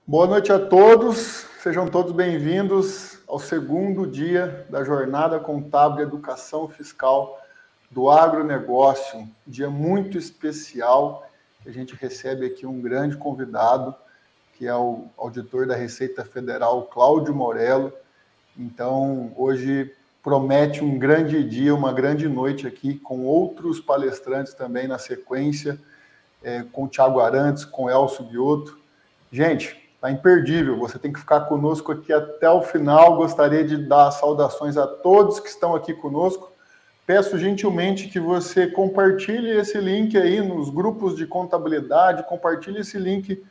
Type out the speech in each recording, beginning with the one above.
Boa noite a todos, sejam todos bem-vindos ao segundo dia da Jornada Contábil e Educação Fiscal do Agronegócio. Um dia muito especial, que a gente recebe aqui um grande convidado, que é o auditor da Receita Federal, Cláudio Morello. Então, hoje promete um grande dia, uma grande noite aqui, com outros palestrantes também na sequência, com o Thiago Arantes, com o Elcio Biotto. Gente, tá imperdível, você tem que ficar conosco aqui até o final. Gostaria de dar saudações a todos que estão aqui conosco. Peço gentilmente que você compartilhe esse link aí nos grupos de contabilidade, compartilhe esse link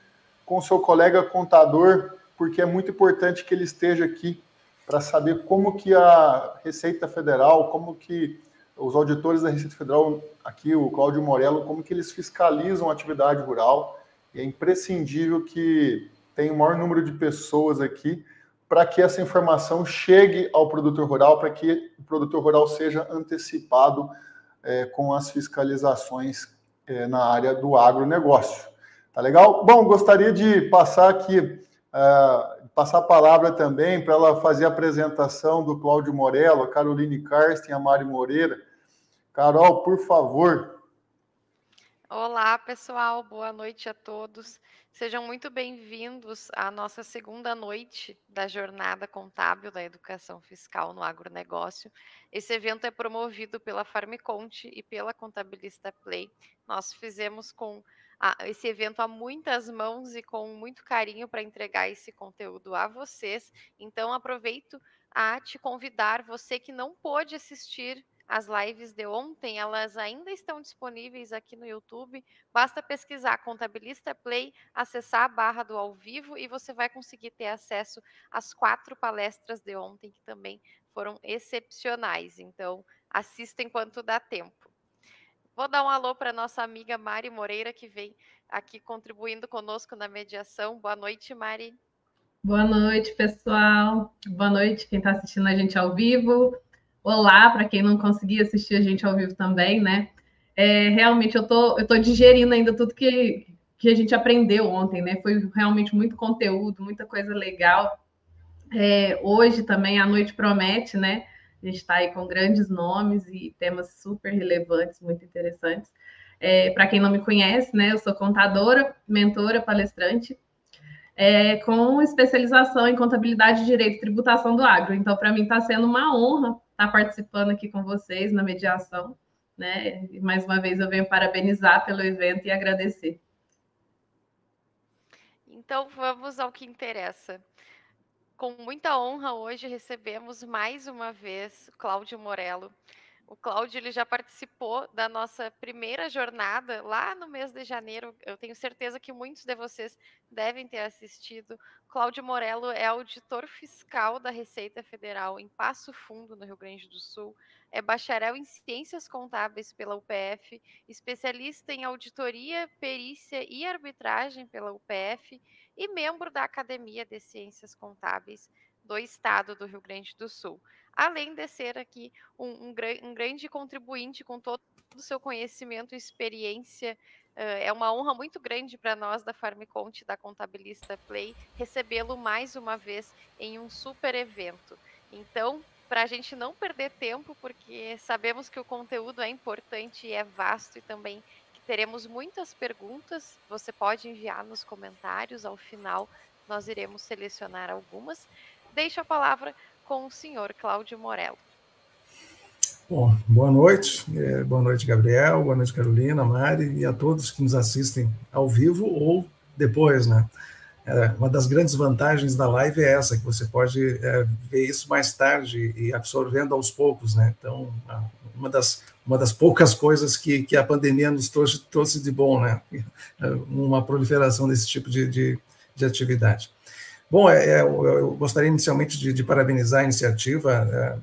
com o seu colega contador, porque é muito importante que ele esteja aqui para saber como que a Receita Federal, como que os auditores da Receita Federal, aqui o Cláudio Morello, como que eles fiscalizam a atividade rural. E é imprescindível que tenha o maior número de pessoas aqui para que essa informação chegue ao produtor rural, para que o produtor rural seja antecipado com as fiscalizações na área do agronegócio. Tá legal? Bom, gostaria de passar aqui, passar a palavra também para ela fazer a apresentação do Cláudio Morello, a Caroline Karsten e a Mari Moreira. Carol, por favor. Olá, pessoal, boa noite a todos. Sejam muito bem-vindos à nossa segunda noite da Jornada Contábil da Educação Fiscal no Agronegócio. Esse evento é promovido pela Farmiconte e pela Contabilista Play. Nós fizemos esse evento a muitas mãos e com muito carinho para entregar esse conteúdo a vocês. Então, aproveito a te convidar, você que não pôde assistir as lives de ontem, elas ainda estão disponíveis aqui no YouTube. Basta pesquisar Contabilista Play, acessar a barra do ao vivo e você vai conseguir ter acesso às 4 palestras de ontem, que também foram excepcionais. Então, assista enquanto dá tempo. Vou dar um alô para nossa amiga Mari Moreira, que vem aqui contribuindo conosco na mediação. Boa noite, Mari. Boa noite, pessoal. Boa noite, quem está assistindo a gente ao vivo. Olá, para quem não conseguia assistir a gente ao vivo também, né? Realmente eu tô digerindo ainda tudo que a gente aprendeu ontem, né? Foi realmente muito conteúdo, muita coisa legal. Hoje também a noite promete, né? A gente está aí com grandes nomes e temas super relevantes, muito interessantes. Para quem não me conhece, né? Eu sou contadora, mentora, palestrante, com especialização em contabilidade, direito e tributação do agro. Então, para mim está sendo uma honra estar participando aqui com vocês na mediação, né? E mais uma vez eu venho parabenizar pelo evento e agradecer. Então, vamos ao que interessa. Com muita honra, hoje recebemos mais uma vez o Cláudio Morello. O Cláudio ele já participou da nossa primeira jornada lá no mês de janeiro. Eu tenho certeza que muitos de vocês devem ter assistido. Cláudio Morello é auditor fiscal da Receita Federal em Passo Fundo, no Rio Grande do Sul. É bacharel em Ciências Contábeis pela UPF, especialista em auditoria, perícia e arbitragem pela UPF e membro da Academia de Ciências Contábeis do Estado do Rio Grande do Sul. Além de ser aqui um grande contribuinte com todo o seu conhecimento e experiência. É uma honra muito grande para nós da Farmiconte, da Contabilista Play, recebê-lo mais uma vez em um super evento. Então, para a gente não perder tempo, porque sabemos que o conteúdo é importante e é vasto e também que teremos muitas perguntas, você pode enviar nos comentários, ao final nós iremos selecionar algumas. Deixo a palavra com o senhor Cláudio Morello. Bom, boa noite, Gabriel, boa noite, Carolina, Mari, e a todos que nos assistem ao vivo ou depois, né? Uma das grandes vantagens da live é essa, que você pode ver isso mais tarde e absorvendo aos poucos, né? Então, uma das poucas coisas que a pandemia nos trouxe de bom, né? Uma proliferação desse tipo de atividade. Bom, eu gostaria inicialmente de parabenizar a iniciativa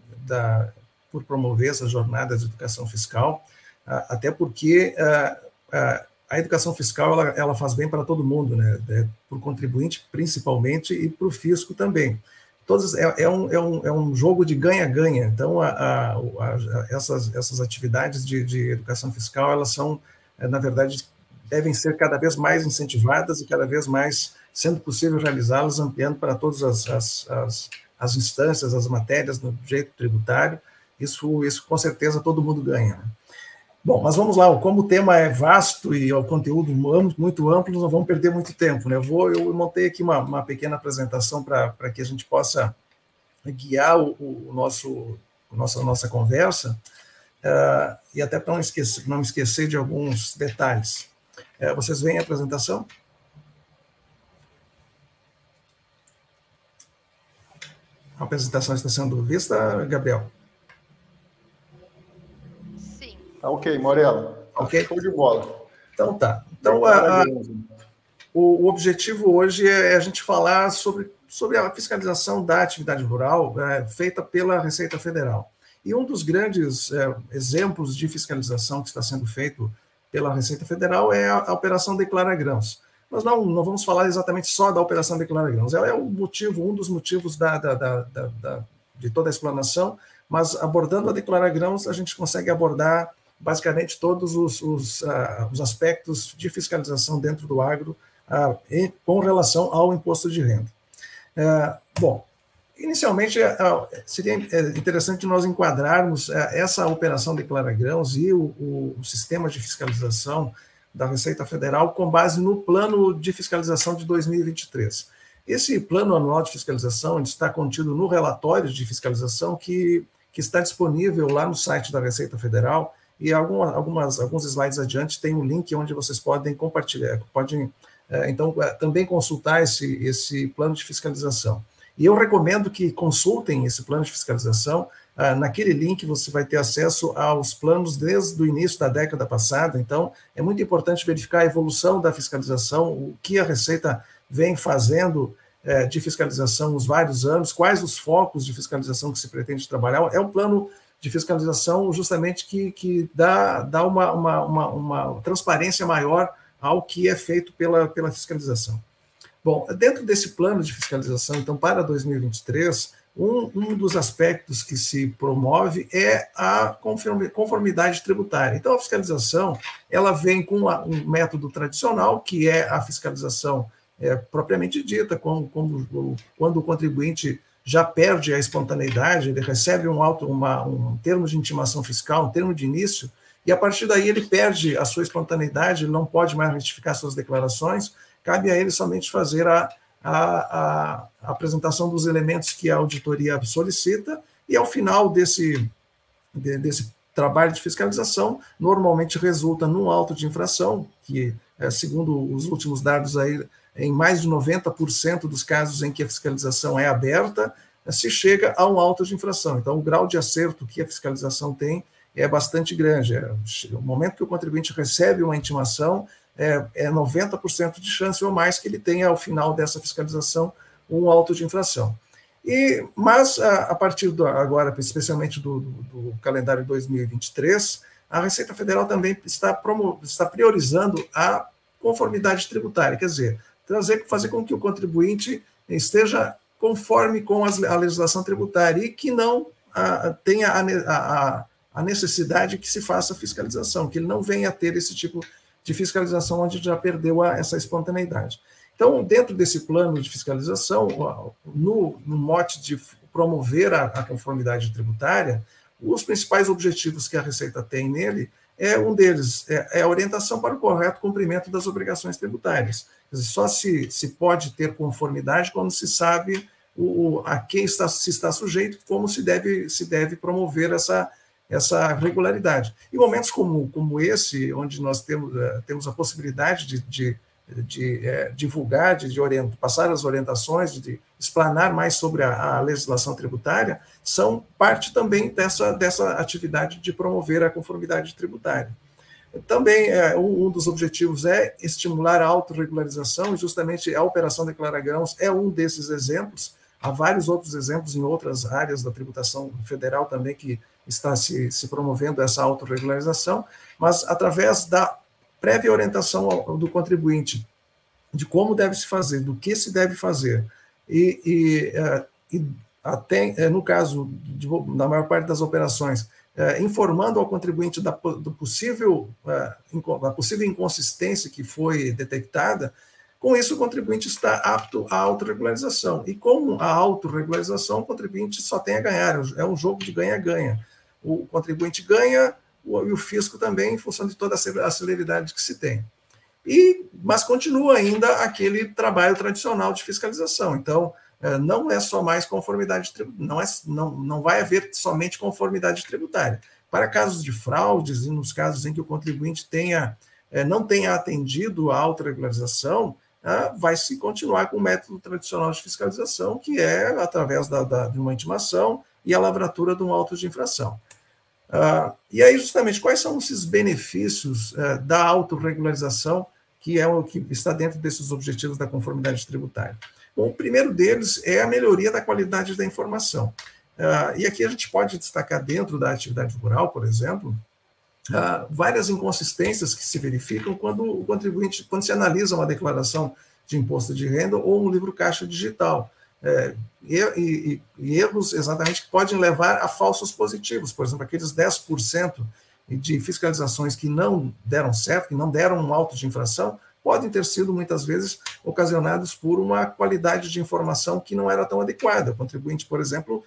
por promover essa jornada de educação fiscal, até porque a educação fiscal ela faz bem para todo mundo, né? Para o contribuinte principalmente e para o fisco também. É um jogo de ganha-ganha. Então, essas atividades de educação fiscal, elas são, na verdade, devem ser cada vez mais incentivadas e cada vez mais sendo possível realizá-las, ampliando para todas as instâncias, as matérias no direito tributário. Isso com certeza todo mundo ganha, né? Bom, mas vamos lá, como o tema é vasto e o conteúdo muito amplo, nós não vamos perder muito tempo, né? Eu montei aqui uma pequena apresentação para que a gente possa guiar nossa conversa, e até para não me esquecer de alguns detalhes. Vocês veem a apresentação? A apresentação está sendo vista, Gabriel? Tá ok, Morello. Ok. Show de bola. Então tá. Então, o objetivo hoje é a gente falar sobre a fiscalização da atividade rural feita pela Receita Federal. E um dos grandes exemplos de fiscalização que está sendo feito pela Receita Federal é a Operação Declara Grãos. Nós não vamos falar exatamente só da Operação Declara Grãos. Ela é um dos motivos de toda a explanação, mas abordando a Declara Grãos, a gente consegue abordar basicamente todos os aspectos de fiscalização dentro do agro com relação ao imposto de renda. Bom, inicialmente seria interessante nós enquadrarmos essa operação Declara Grãos e o sistema de fiscalização da Receita Federal com base no plano de fiscalização de 2023. Esse plano anual de fiscalização está contido no relatório de fiscalização que está disponível lá no site da Receita Federal. E alguns slides adiante tem um link onde vocês podem compartilhar, então também consultar esse plano de fiscalização. E eu recomendo que consultem esse plano de fiscalização. Naquele link você vai ter acesso aos planos desde o início da década passada, então é muito importante verificar a evolução da fiscalização, o que a Receita vem fazendo de fiscalização nos vários anos, quais os focos de fiscalização que se pretende trabalhar. É um plano de fiscalização justamente que dá uma transparência maior ao que é feito pela fiscalização. Bom, dentro desse plano de fiscalização, então, para 2023, um dos aspectos que se promove é a conformidade tributária. Então, a fiscalização, ela vem com um método tradicional, que é a fiscalização propriamente dita, quando o contribuinte já perde a espontaneidade, ele recebe um termo de intimação fiscal, um termo de início, e a partir daí ele perde a sua espontaneidade, ele não pode mais retificar suas declarações, cabe a ele somente fazer a apresentação dos elementos que a auditoria solicita, e ao final desse trabalho de fiscalização, normalmente resulta num auto de infração, que, segundo os últimos dados aí, em mais de 90% dos casos em que a fiscalização é aberta, se chega a um auto de infração. Então, o grau de acerto que a fiscalização tem é bastante grande. O momento que o contribuinte recebe uma intimação, é 90% de chance ou mais que ele tenha, ao final dessa fiscalização, um auto de infração. Mas, a partir agora, especialmente do calendário 2023, a Receita Federal também está priorizando a conformidade tributária, quer dizer, fazer com que o contribuinte esteja conforme com a legislação tributária e que não tenha a necessidade que se faça fiscalização, que ele não venha a ter esse tipo de fiscalização onde já perdeu essa espontaneidade. Então, dentro desse plano de fiscalização, no mote de promover a conformidade tributária, os principais objetivos que a Receita tem nele um deles é a orientação para o correto cumprimento das obrigações tributárias. Quer dizer, só se pode ter conformidade quando se sabe a quem se está sujeito, como se deve promover essa regularidade. Em momentos como esse, onde nós temos a possibilidade de divulgar, de passar as orientações, de explanar mais sobre a legislação tributária, são parte também dessa atividade de promover a conformidade tributária. Também, um dos objetivos é estimular a autorregularização, e justamente a Operação Declara Grãos é um desses exemplos. Há vários outros exemplos em outras áreas da tributação federal também que está se promovendo essa autorregularização, mas através da prévia orientação do contribuinte de como deve se fazer, do que se deve fazer, e até, no caso da maior parte das operações, informando ao contribuinte da possível inconsistência que foi detectada, Com isso, o contribuinte está apto à autorregularização. E com a autorregularização, o contribuinte só tem a ganhar, é um jogo de ganha-ganha. O contribuinte ganha e o fisco também, em função de toda a celeridade que se tem. Mas continua ainda aquele trabalho tradicional de fiscalização. Então, não é só mais conformidade tributária, não vai haver somente conformidade tributária. Para casos de fraudes e nos casos em que o contribuinte não tenha atendido a autorregularização, vai-se continuar com o método tradicional de fiscalização, que é através de uma intimação e a lavratura de um auto de infração. E aí, justamente, quais são esses benefícios da autorregularização, que é o que está dentro desses objetivos da conformidade tributária? Bom, o primeiro deles é a melhoria da qualidade da informação. E aqui a gente pode destacar, dentro da atividade rural, por exemplo, várias inconsistências que se verificam quando o contribuinte, quando se analisa uma declaração de imposto de renda ou um livro caixa digital. E erros exatamente que podem levar a falsos positivos. Por exemplo, aqueles 10% de fiscalizações que não deram certo, que não deram um auto de infração, podem ter sido, muitas vezes, ocasionados por uma qualidade de informação que não era tão adequada. O contribuinte, por exemplo,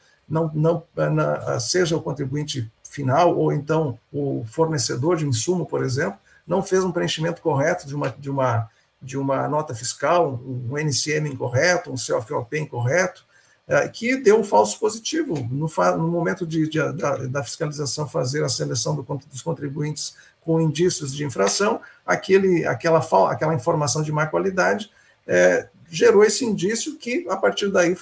seja o contribuinte final ou então o fornecedor de insumo, por exemplo, não fez um preenchimento correto de uma nota fiscal, um NCM incorreto, um COFOP incorreto, que deu um falso positivo. No momento da fiscalização fazer a seleção dos contribuintes com indícios de infração, aquela informação de má qualidade gerou esse indício que, a partir daí,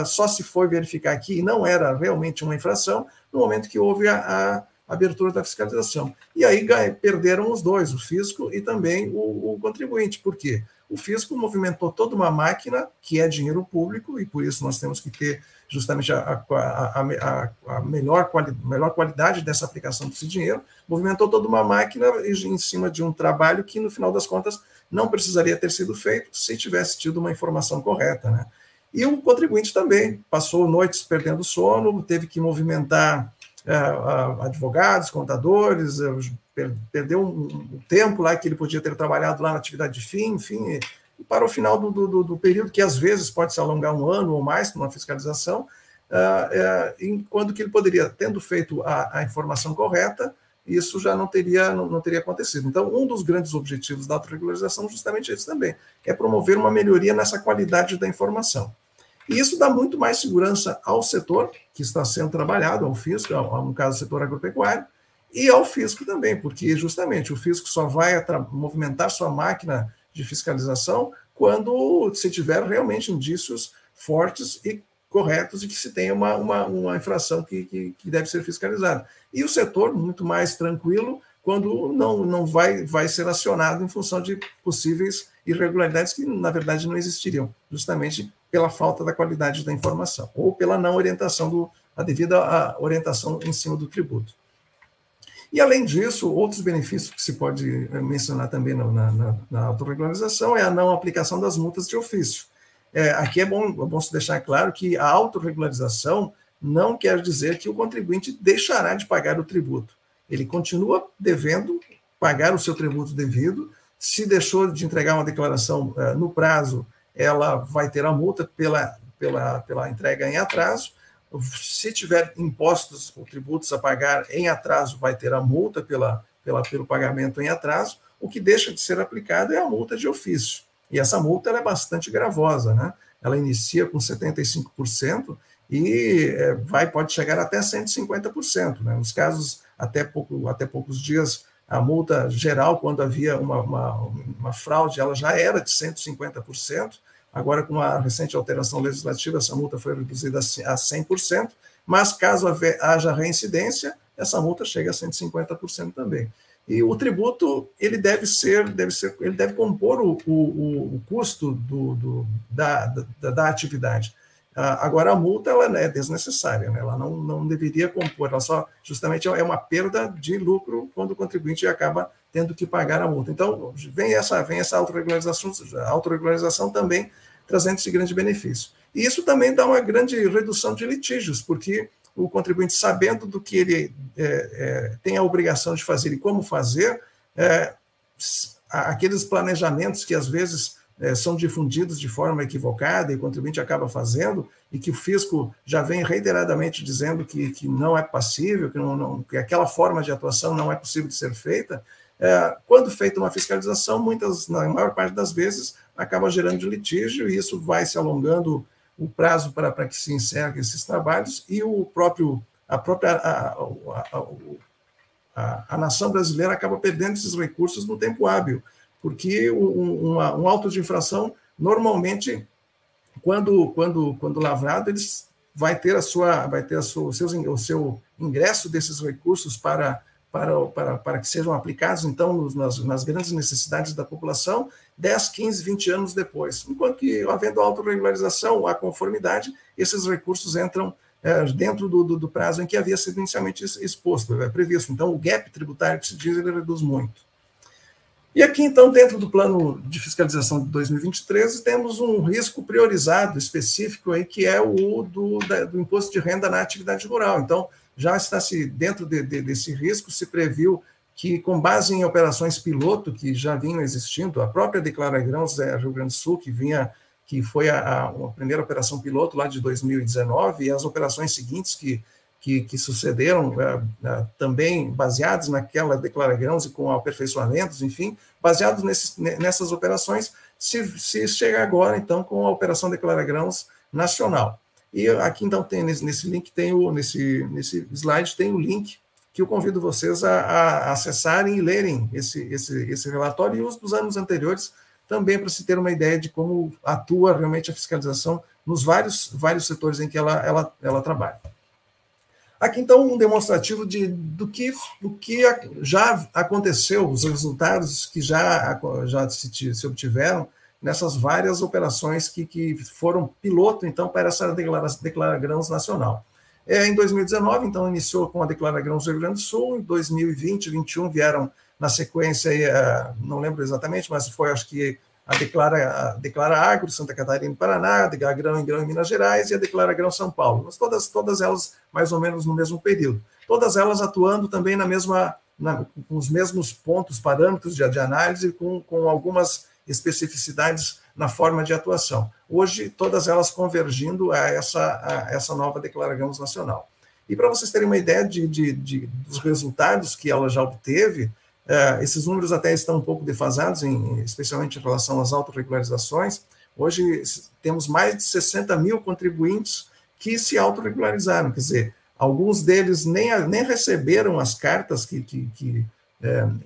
só se foi verificar que não era realmente uma infração no momento que houve a abertura da fiscalização. E aí perderam os dois, o fisco e também o contribuinte. Por quê? O fisco movimentou toda uma máquina que é dinheiro público, e por isso nós temos que ter justamente a melhor qualidade dessa aplicação desse dinheiro, movimentou toda uma máquina em cima de um trabalho que, no final das contas, não precisaria ter sido feito se tivesse tido uma informação correta, né? E o contribuinte também passou noites perdendo sono, teve que movimentar advogados, contadores, perdeu um tempo lá que ele podia ter trabalhado lá na atividade de fim, enfim, e para o final do período, que às vezes pode se alongar um ano ou mais para uma fiscalização, enquanto que ele poderia, tendo feito a informação correta, isso já não teria acontecido. Então, um dos grandes objetivos da autorregularização é justamente esse também, é promover uma melhoria nessa qualidade da informação. E isso dá muito mais segurança ao setor que está sendo trabalhado, ao fisco, no caso, o setor agropecuário, e ao fisco também, porque justamente o fisco só vai movimentar sua máquina de fiscalização quando se tiver realmente indícios fortes e corretos de que se tenha uma infração que deve ser fiscalizada. E o setor, muito mais tranquilo, quando não vai ser acionado em função de possíveis irregularidades que, na verdade, não existiriam, justamente pela falta da qualidade da informação, ou pela não orientação, a devida orientação em cima do tributo. E, além disso, outros benefícios que se pode mencionar também na autorregularização é a não aplicação das multas de ofício. Aqui é bom se deixar claro que a autorregularização não quer dizer que o contribuinte deixará de pagar o tributo. Ele continua devendo pagar o seu tributo devido. Se deixou de entregar uma declaração no prazo, ela vai ter a multa pela entrega em atraso. Se tiver impostos ou tributos a pagar em atraso, vai ter a multa pelo pagamento em atraso. O que deixa de ser aplicado é a multa de ofício. E essa multa é bastante gravosa, né? Ela inicia com 75% e pode chegar até 150%. Né? Nos casos, até poucos dias, a multa geral, quando havia uma fraude, ela já era de 150%. Agora, com a recente alteração legislativa, essa multa foi reduzida a 100%, mas caso haja reincidência, essa multa chega a 150% também. E o tributo, ele deve compor o custo da atividade. Agora, a multa ela é desnecessária, né? Ela não deveria compor, ela só justamente é uma perda de lucro quando o contribuinte acaba tendo que pagar a multa. Então, vem essa autorregularização também trazendo esse grande benefício. E isso também dá uma grande redução de litígios, porque o contribuinte, sabendo do que ele tem a obrigação de fazer e como fazer, aqueles planejamentos que às vezes são difundidos de forma equivocada e o contribuinte acaba fazendo, e que o fisco já vem reiteradamente dizendo que não é passível, que aquela forma de atuação não é possível de ser feita, quando feita uma fiscalização, na maior parte das vezes, acaba gerando litígio, e isso vai se alongando o prazo para que se encerrem esses trabalhos, e a nação brasileira acaba perdendo esses recursos no tempo hábil, porque um auto de infração, normalmente, quando lavrado, eles vai ter o seu ingresso desses recursos para que sejam aplicados, então, nas grandes necessidades da população, 10, 15, 20 anos depois. Enquanto que, havendo autorregularização, a conformidade, esses recursos entram dentro do prazo em que havia sido inicialmente exposto, previsto. Então, o gap tributário que se diz, ele reduz muito. E aqui, então, dentro do plano de fiscalização de 2023, temos um risco priorizado, específico, aí, que é o do imposto de renda na atividade rural. Então, já dentro desse risco, se previu que, com base em operações piloto que já vinham existindo, a própria Declara Grãos Rio Grande do Sul, que foi a primeira operação piloto lá de 2019, e as operações seguintes que sucederam, também baseados naquela Declara Grãos e com aperfeiçoamentos, enfim, baseados nessas operações, se chega agora, então, com a Operação Declara Grãos Nacional. E aqui, então, tem nesse link, nesse slide, tem o link que eu convido vocês a acessarem e lerem esse relatório e os dos anos anteriores, também para se ter uma ideia de como atua realmente a fiscalização nos vários setores em que ela trabalha. Aqui, então, um demonstrativo do que já aconteceu, os resultados que já se obtiveram nessas várias operações que foram piloto, então, para essa Declara Grãos Nacional. Em 2019, então, iniciou com a Declara Grãos Rio Grande do Sul, em 2020 e 2021 vieram na sequência, não lembro exatamente, mas foi, acho que, a Declara Agro, Santa Catarina e Paraná, a Grão em Minas Gerais e a Declara Grão São Paulo. Mas todas elas mais ou menos no mesmo período. Todas elas atuando também com os mesmos pontos, parâmetros de análise, com algumas especificidades na forma de atuação. Hoje, todas elas convergindo a essa nova Declara Grãos Nacional. E para vocês terem uma ideia dos resultados que ela já obteve, esses números até estão um pouco defasados, especialmente em relação às autorregularizações. Hoje temos mais de 60 mil contribuintes que se autorregularizaram, quer dizer, alguns deles nem receberam as cartas que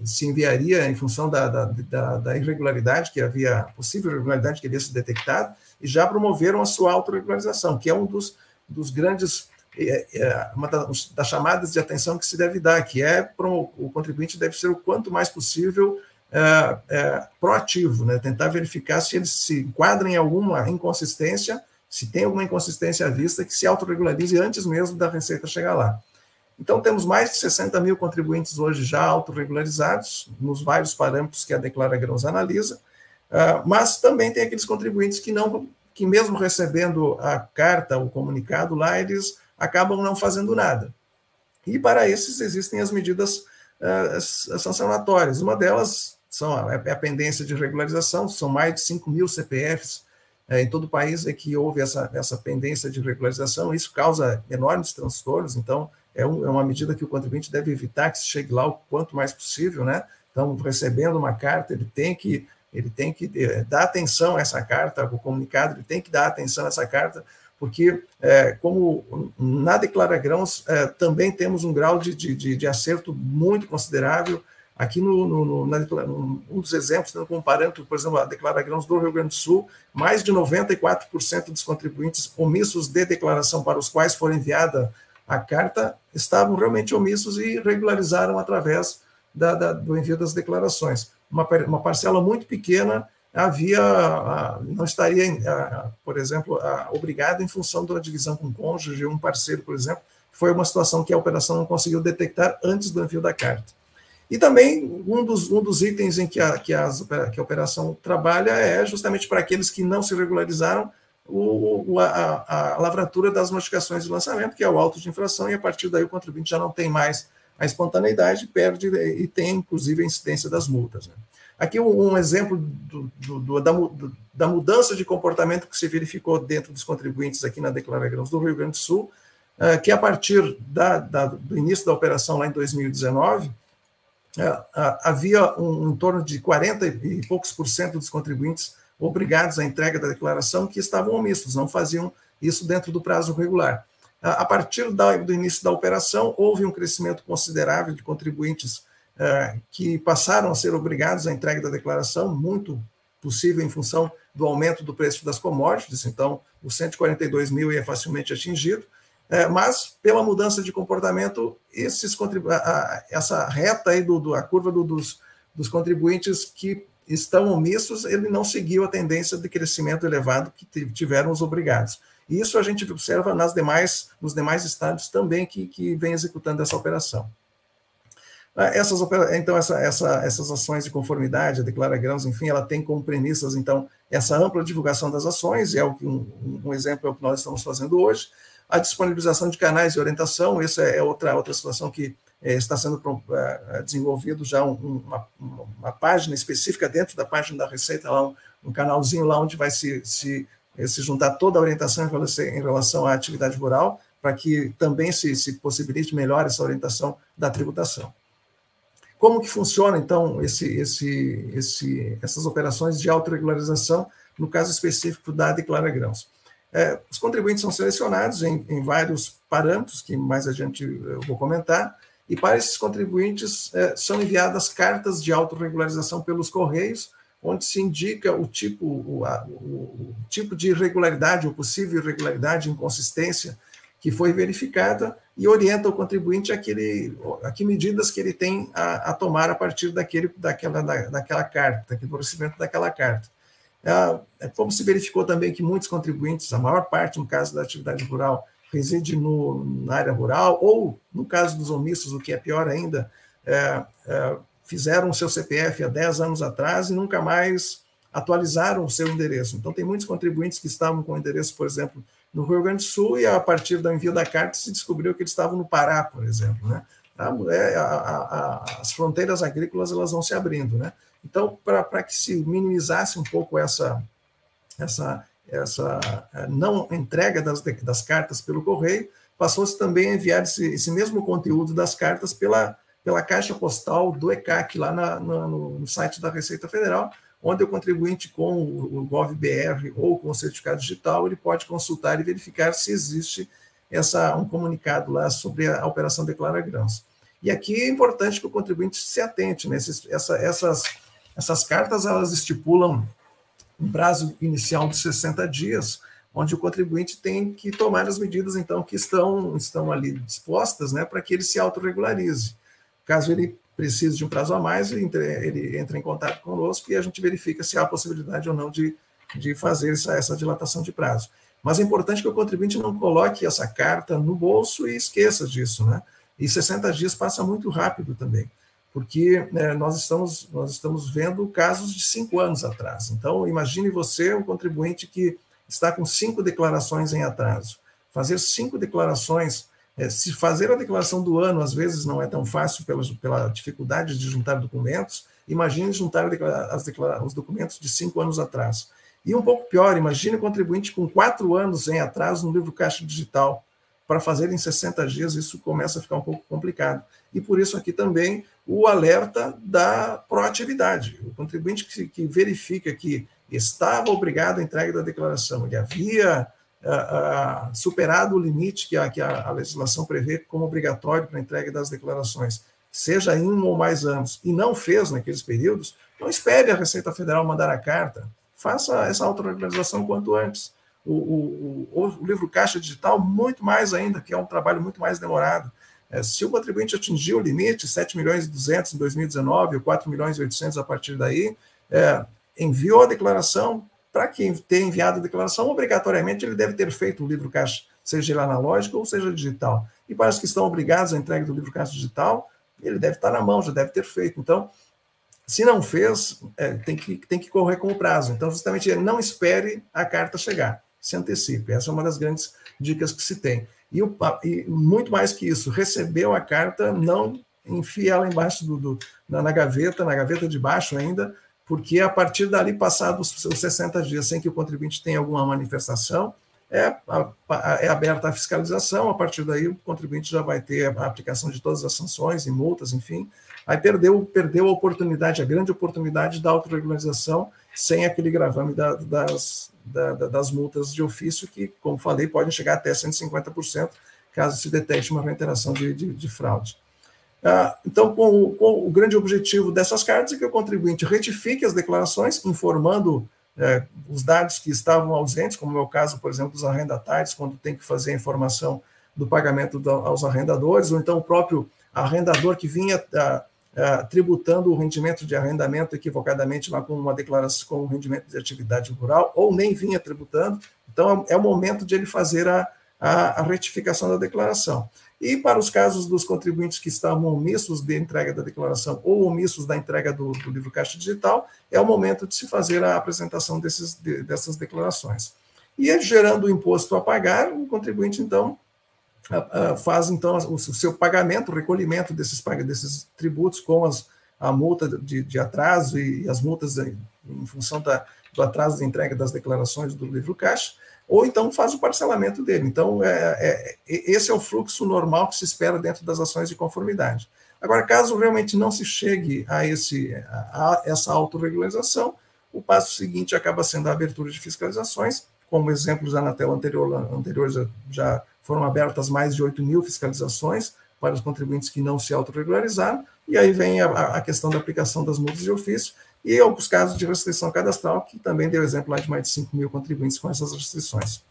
se enviaria em função da irregularidade possível irregularidade que havia sido detectada, e já promoveram a sua autorregularização, que é um dos grandes, uma das chamadas de atenção que se deve dar, que o contribuinte deve ser o quanto mais possível proativo, né? Tentar verificar se eles se enquadram em alguma inconsistência, se tem alguma inconsistência à vista, que se autorregularize antes mesmo da Receita chegar lá. Então, temos mais de 60 mil contribuintes hoje já autorregularizados, nos vários parâmetros que a Declara Grãos analisa, mas também tem aqueles contribuintes que mesmo recebendo a carta, o comunicado lá, eles acabam não fazendo nada. E para esses existem as medidas sancionatórias. Uma delas é a pendência de regularização, são mais de 5 mil CPFs em todo o país que houve essa pendência de regularização. Isso causa enormes transtornos, então é uma medida que o contribuinte deve evitar que se chegue lá o quanto mais possível, né? Então, recebendo uma carta, ele tem que dar atenção a essa carta, o comunicado, ele tem que dar atenção a essa carta, porque, como na Declara Grãos, também temos um grau de acerto muito considerável. Aqui, um dos exemplos, como parâmetro, por exemplo, a Declara Grãos do Rio Grande do Sul, mais de 94% dos contribuintes omissos de declaração para os quais foi enviada a carta estavam realmente omissos e regularizaram através do envio das declarações. Uma parcela muito pequena não estaria, por exemplo, obrigada em função de uma divisão com cônjuge, um parceiro, por exemplo, que foi uma situação que a operação não conseguiu detectar antes do envio da carta. E também um dos itens em que a operação trabalha é justamente para aqueles que não se regularizaram, a lavratura das notificações de lançamento, que é o auto de infração, e a partir daí o contribuinte já não tem mais a espontaneidade, perde e tem, inclusive, a incidência das multas, né? Aqui um exemplo da mudança de comportamento que se verificou dentro dos contribuintes aqui na Declara Grãos do Rio Grande do Sul, que a partir do início da operação lá em 2019, havia em torno de 40 e poucos % dos contribuintes obrigados à entrega da declaração que estavam omissos, não faziam isso dentro do prazo regular. A partir do início da operação, houve um crescimento considerável de contribuintes que passaram a ser obrigados à entrega da declaração, muito possível em função do aumento do preço das commodities, então os 142 mil é facilmente atingido, mas pela mudança de comportamento, essa reta aí a curva dos contribuintes que estão omissos, ele não seguiu a tendência de crescimento elevado que tiveram os obrigados. E isso a gente observa nos demais estados também que vem executando essa operação. Então, essas ações de conformidade, a Declara Grãos, enfim, ela tem como premissas, então, essa ampla divulgação das ações, um exemplo é o que nós estamos fazendo hoje, a disponibilização de canais de orientação, essa é outra situação que está sendo desenvolvido já uma página específica dentro da página da Receita, lá um canalzinho lá onde vai se juntar toda a orientação em relação à atividade rural, para que também se possibilite melhor essa orientação da tributação. Como que funciona, então, essas operações de autorregularização, no caso específico da Declara Grãos? Os contribuintes são selecionados em vários parâmetros, que mais adiante eu vou comentar, e para esses contribuintes são enviadas cartas de autorregularização pelos Correios, onde se indica o tipo de irregularidade, ou possível irregularidade, inconsistência, que foi verificada, e orienta o contribuinte a que medidas que ele tem a tomar a partir daquela carta, do recebimento daquela carta. Como se verificou também que muitos contribuintes, a maior parte, no caso da atividade rural, reside na área rural, ou, no caso dos omissos, o que é pior ainda, fizeram o seu CPF há 10 anos atrás e nunca mais atualizaram o seu endereço. Então, tem muitos contribuintes que estavam com o endereço, por exemplo, no Rio Grande do Sul, e a partir do envio da carta se descobriu que eles estavam no Pará, por exemplo, né? As fronteiras agrícolas, elas vão se abrindo, né? Então, para que se minimizasse um pouco essa não entrega das cartas pelo correio, passou-se também a enviar esse mesmo conteúdo das cartas pela caixa postal do ECAC, lá no site da Receita Federal, onde o contribuinte com o GovBR ou com o certificado digital, ele pode consultar e verificar se existe um comunicado lá sobre a operação Declara Grãos. E aqui é importante que o contribuinte se atente, né? Essas cartas, elas estipulam um prazo inicial de 60 dias, onde o contribuinte tem que tomar as medidas, então, que estão ali dispostas, né, para que ele se autorregularize. Caso ele precise de um prazo a mais, ele entra em contato conosco e a gente verifica se há possibilidade ou não de fazer essa dilatação de prazo. Mas é importante que o contribuinte não coloque essa carta no bolso e esqueça disso, né? E 60 dias passa muito rápido também, porque nós estamos vendo casos de 5 anos atrás. Então, imagine você, um contribuinte que está com 5 declarações em atraso. Fazer 5 declarações, se fazer a declaração do ano, às vezes não é tão fácil pela dificuldade de juntar documentos, imagine juntar os documentos de 5 anos atrás. E um pouco pior, imagine o contribuinte com 4 anos em atraso no livro caixa digital. Para fazer em 60 dias, isso começa a ficar um pouco complicado. E por isso aqui também o alerta da proatividade. O contribuinte que verifica que estava obrigado à entrega da declaração, ele havia superado o limite que a legislação prevê como obrigatório para a entrega das declarações, seja em 1 ou mais anos, e não fez naqueles períodos, não espere a Receita Federal mandar a carta, faça essa autorregularização quanto antes. O livro caixa digital, muito mais ainda, que é um trabalho muito mais demorado. Se o contribuinte atingiu o limite, 7.200.000 em 2019, ou 4.800.000 a partir daí, enviou a declaração. Para quem ter enviado a declaração, obrigatoriamente ele deve ter feito o livro caixa, seja ele analógico ou seja digital. E para os que estão obrigados à entrega do livro caixa digital, ele deve estar na mão, já deve ter feito. Então, se não fez, tem que correr com o prazo. Então, justamente, não espere a carta chegar, se antecipe. Essa é uma das grandes dicas que se tem. E muito mais que isso, recebeu a carta, não enfie ela embaixo na gaveta de baixo ainda, porque a partir dali, passados os 60 dias, sem que o contribuinte tenha alguma manifestação, é aberta a fiscalização. A partir daí, o contribuinte já vai ter a aplicação de todas as sanções e multas, enfim. Aí perdeu a oportunidade, a grande oportunidade da autorregularização, sem aquele gravame das multas de ofício, que, como falei, podem chegar até 150%, caso se detecte uma reiteração de fraude. Então, com o grande objetivo dessas cartas é que o contribuinte retifique as declarações, informando os dados que estavam ausentes, como é o caso, por exemplo, dos arrendatários, quando tem que fazer a informação do pagamento aos arrendadores, ou então o próprio arrendador que vinha tributando o rendimento de arrendamento equivocadamente lá com uma declaração com o rendimento de atividade rural, ou nem vinha tributando. Então, é o momento de ele fazer a retificação da declaração. E para os casos dos contribuintes que estavam omissos de entrega da declaração ou omissos da entrega do livro caixa digital, é o momento de se fazer a apresentação dessas declarações. E gerando o imposto a pagar, o contribuinte, então, faz então o seu pagamento, o recolhimento desses tributos com a multa de atraso e as multas em função do atraso de entrega das declarações do livro caixa, ou então faz o parcelamento dele. Então, esse é o fluxo normal que se espera dentro das ações de conformidade. Agora, caso realmente não se chegue a essa autorregularização, o passo seguinte acaba sendo a abertura de fiscalizações. Como exemplo, já na tela anterior já foram abertas mais de 8.000 fiscalizações para os contribuintes que não se autorregularizaram, e aí vem a questão da aplicação das multas de ofício, e alguns casos de restrição cadastral, que também deu exemplo lá de mais de 5.000 contribuintes com essas restrições.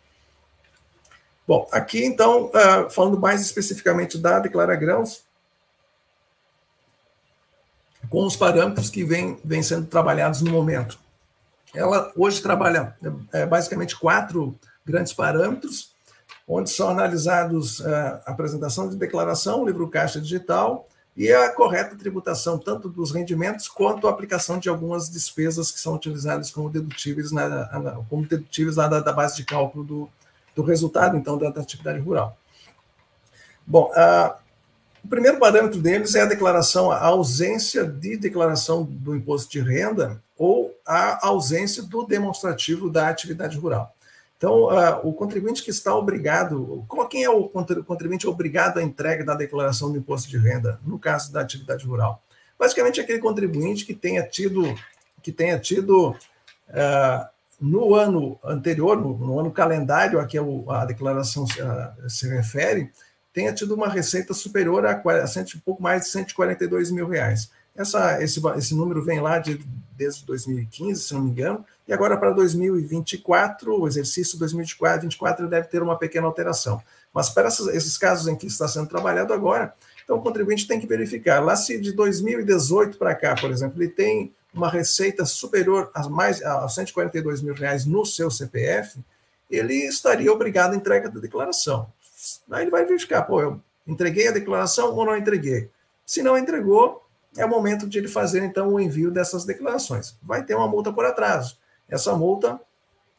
Bom, aqui, então, falando mais especificamente da Declara Grãos, com os parâmetros que vêm sendo trabalhados no momento. Ela hoje trabalha basicamente 4 grandes parâmetros, onde são analisados a apresentação de declaração, livro caixa digital, e a correta tributação, tanto dos rendimentos, quanto a aplicação de algumas despesas que são utilizadas como dedutíveis lá da base de cálculo do resultado, então, da atividade rural. Bom, o primeiro parâmetro deles é a declaração, a ausência de declaração do imposto de renda ou a ausência do demonstrativo da atividade rural. Então, o contribuinte que está obrigado, quem é o contribuinte obrigado à entrega da declaração do imposto de renda, no caso da atividade rural? Basicamente, aquele contribuinte que tenha tido no ano anterior, no ano calendário a que a declaração se refere, tenha tido uma receita superior a pouco mais de R$142 mil. Esse número vem lá desde 2015, se não me engano, e agora para 2024, o exercício 2024 deve ter uma pequena alteração. Mas para esses casos em que está sendo trabalhado agora, então o contribuinte tem que verificar. Lá se de 2018 para cá, por exemplo, ele tem uma receita superior a R$142 mil no seu CPF, ele estaria obrigado à entrega da declaração. Aí ele vai verificar, eu entreguei a declaração ou não entreguei. Se não entregou, é o momento de ele fazer, então, o envio dessas declarações. Vai ter uma multa por atraso. Essa multa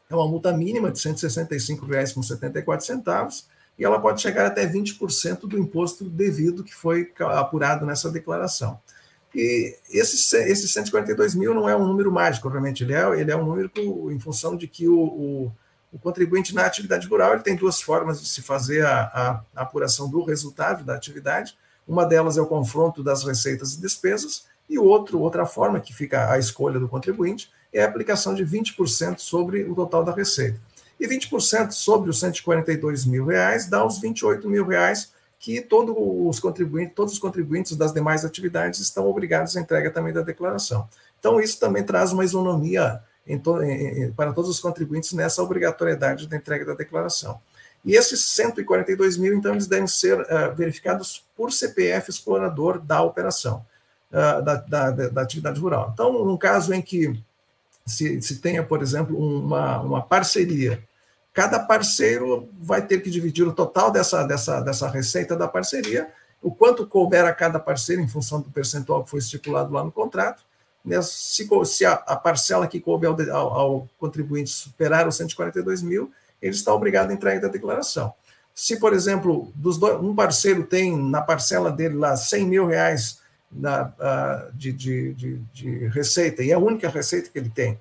é uma multa mínima de R$ 165,74, e ela pode chegar até 20% do imposto devido que foi apurado nessa declaração. E esse 142 mil não é um número mágico, realmente, ele é um número em função de que o contribuinte na atividade rural ele tem 2 formas de se fazer a apuração do resultado da atividade. Uma delas é o confronto das receitas e despesas, e outra forma, que fica à escolha do contribuinte, é a aplicação de 20% sobre o total da receita. E 20% sobre os R$142 mil dá os R$28 mil que todos os contribuintes das demais atividades estão obrigados à entrega também da declaração. Então, isso também traz uma isonomia para todos os contribuintes nessa obrigatoriedade da entrega da declaração. E esses 142 mil, então, eles devem ser verificados por CPF explorador da operação, da atividade rural. Então, num caso em que se tenha, por exemplo, uma parceria, cada parceiro vai ter que dividir o total dessa receita da parceria, o quanto couber a cada parceiro em função do percentual que foi estipulado lá no contrato. Se a parcela que coube ao contribuinte superar os 142 mil, ele está obrigado a entrega da declaração. Se, por exemplo, um parceiro tem na parcela dele lá 100 mil reais de receita, e é a única receita que ele tem,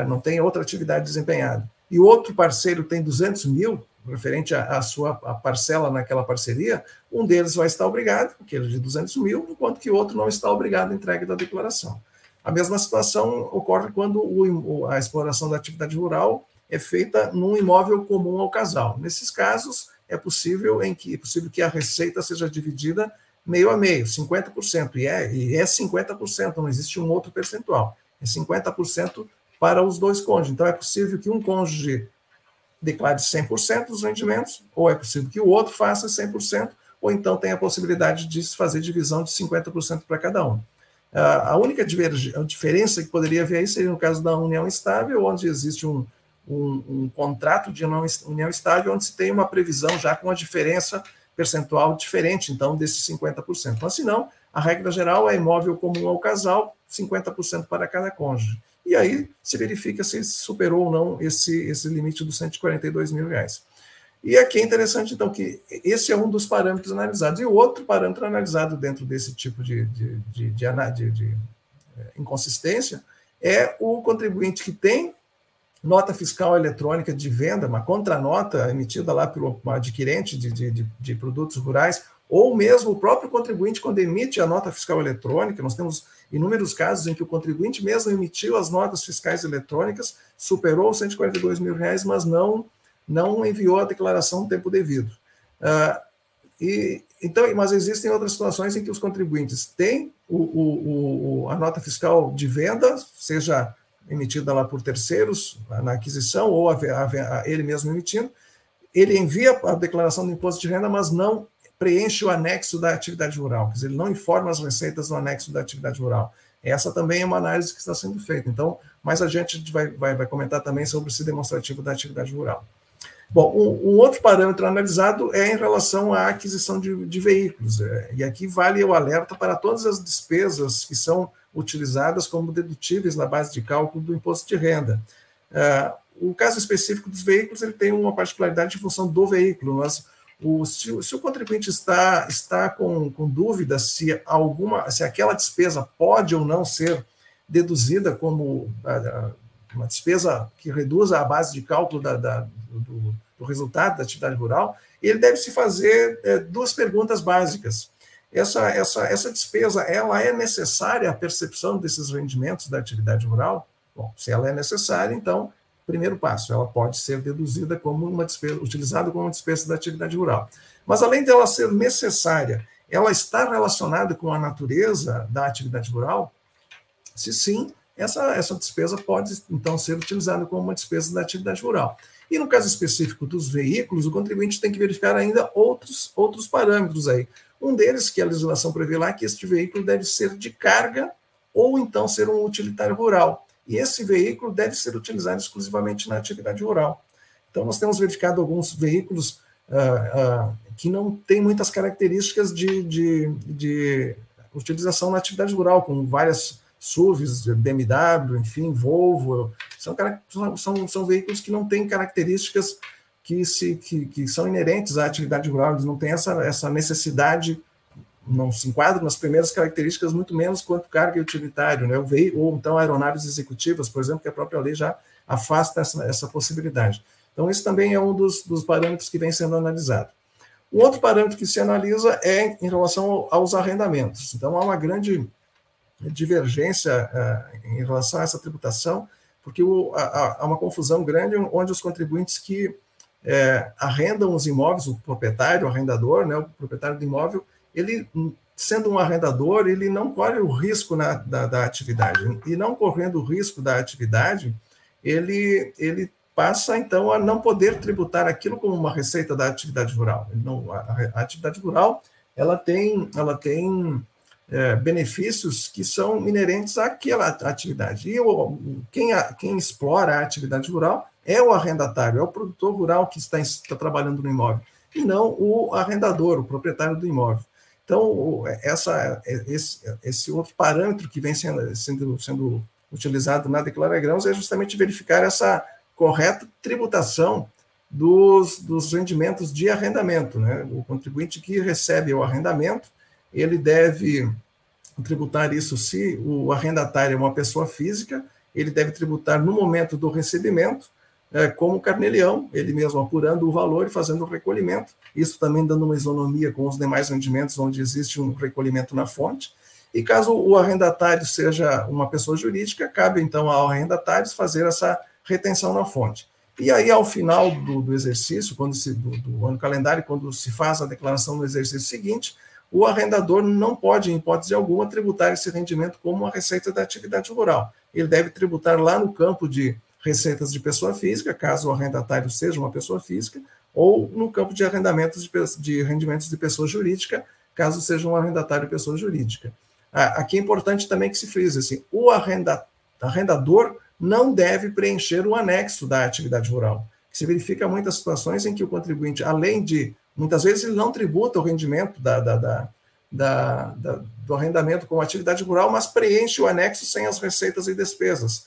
não tem outra atividade desempenhada, e outro parceiro tem 200 mil, referente à sua parcela naquela parceria, um deles vai estar obrigado, aquele de 200 mil, enquanto que o outro não está obrigado à entrega da declaração. A mesma situação ocorre quando a exploração da atividade rural é feita num imóvel comum ao casal. Nesses casos, é possível que a receita seja dividida meio a meio, 50%, e é 50%, não existe um outro percentual, é 50% para os dois cônjuges. Então, é possível que um cônjuge declare 100% dos rendimentos, ou é possível que o outro faça 100%, ou então tem a possibilidade de se fazer divisão de 50% para cada um. A única diferença que poderia haver aí seria no caso da união estável, onde existe um contrato de união estável, onde se tem uma previsão já com a diferença percentual diferente, então, desses 50%. Mas, se não, a regra geral é imóvel comum ao casal, 50% para cada cônjuge. E aí se verifica se superou ou não esse limite dos 142 mil reais. E aqui é interessante, então, que esse é um dos parâmetros analisados. E o outro parâmetro analisado dentro desse tipo de inconsistência é o contribuinte que tem nota fiscal eletrônica de venda, uma contranota emitida lá pelo adquirente de produtos rurais, ou mesmo o próprio contribuinte, quando emite a nota fiscal eletrônica. Nós temos inúmeros casos em que o contribuinte mesmo emitiu as notas fiscais eletrônicas, superou os 142 mil reais, mas não enviou a declaração no tempo devido. Mas existem outras situações em que os contribuintes têm a nota fiscal de venda, seja emitida lá por terceiros, na aquisição, ou ele mesmo emitindo, ele envia a declaração do imposto de renda, mas não preenche o anexo da atividade rural, quer dizer, ele não informa as receitas no anexo da atividade rural. Essa também é uma análise que está sendo feita. Então, mais adiante a gente vai comentar também sobre esse demonstrativo da atividade rural. Bom, um outro parâmetro analisado é em relação à aquisição de veículos, e aqui vale o alerta para todas as despesas que são utilizadas como dedutíveis na base de cálculo do imposto de renda. O caso específico dos veículos, ele tem uma particularidade em função do veículo, mas se o contribuinte está com dúvida se aquela despesa pode ou não ser deduzida como uma despesa que reduza a base de cálculo do resultado da atividade rural, ele deve se fazer duas perguntas básicas. Essa despesa, ela é necessária à percepção desses rendimentos da atividade rural? Bom, se ela é necessária, então, primeiro passo, ela pode ser deduzida como uma despesa, utilizada como uma despesa da atividade rural. Mas, além dela ser necessária, ela está relacionada com a natureza da atividade rural? Se sim, essa despesa pode, então, ser utilizada como uma despesa da atividade rural. E no caso específico dos veículos, o contribuinte tem que verificar ainda outros parâmetros aí. Um deles, que a legislação prevê lá, que este veículo deve ser de carga ou então ser um utilitário rural. E esse veículo deve ser utilizado exclusivamente na atividade rural. Então, nós temos verificado alguns veículos que não têm muitas características de utilização na atividade rural, como várias SUVs, BMW, enfim, Volvo. São veículos que não têm características que são inerentes à atividade rural, eles não têm essa necessidade, não se enquadram nas primeiras características, muito menos quanto carga e utilitário, né? Ou então aeronaves executivas, por exemplo, que a própria lei já afasta essa possibilidade. Então, esse também é um dos parâmetros que vem sendo analisado. Um outro parâmetro que se analisa é em relação aos arrendamentos. Então, há uma grande divergência em relação a essa tributação, porque há uma confusão grande onde os contribuintes que arrendam os imóveis, o proprietário, o arrendador, né, o proprietário do imóvel, ele, sendo um arrendador, ele não corre o risco da atividade. E não correndo o risco da atividade, ele passa, então, a não poder tributar aquilo como uma receita da atividade rural. A atividade rural, ela tem benefícios que são inerentes àquela atividade. E quem explora a atividade rural é o arrendatário, é o produtor rural que está trabalhando no imóvel, e não o arrendador, o proprietário do imóvel. Então, esse outro parâmetro que vem sendo utilizado na Declara Grãos é justamente verificar essa correta tributação dos rendimentos de arrendamento, né? O contribuinte que recebe o arrendamento, ele deve tributar isso se o arrendatário é uma pessoa física, ele deve tributar no momento do recebimento, como carnê-leão, ele mesmo apurando o valor e fazendo o recolhimento, isso também dando uma isonomia com os demais rendimentos onde existe um recolhimento na fonte. E caso o arrendatário seja uma pessoa jurídica, cabe então ao arrendatário fazer essa retenção na fonte. E aí, ao final do exercício, do ano calendário, quando se faz a declaração no exercício seguinte, o arrendador não pode, em hipótese alguma, tributar esse rendimento como uma receita da atividade rural. Ele deve tributar lá no campo de receitas de pessoa física, caso o arrendatário seja uma pessoa física, ou no campo de arrendamentos de rendimentos de pessoa jurídica, caso seja um arrendatário pessoa jurídica. Aqui é importante também que se frise assim, o arrendador não deve preencher o anexo da atividade rural. Se verifica muitas situações em que o contribuinte, além de, muitas vezes ele não tributa o rendimento do arrendamento com atividade rural, mas preenche o anexo sem as receitas e despesas.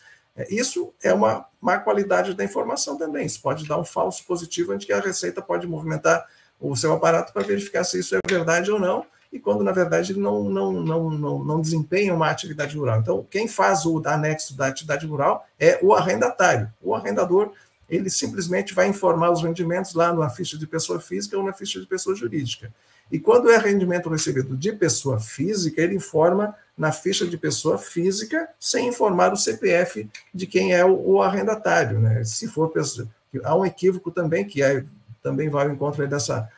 Isso é uma má qualidade da informação também. Isso pode dar um falso positivo, onde que a Receita pode movimentar o seu aparato para verificar se isso é verdade ou não, e quando, na verdade, ele não desempenha uma atividade rural. Então, quem faz o anexo da atividade rural é o arrendatário. O arrendador, ele simplesmente vai informar os rendimentos lá na ficha de pessoa física ou na ficha de pessoa jurídica. E quando é rendimento recebido de pessoa física, ele informa na ficha de pessoa física, sem informar o CPF de quem é o arrendatário, né? Se for pessoa, há um equívoco também, que também vai ao encontro dessa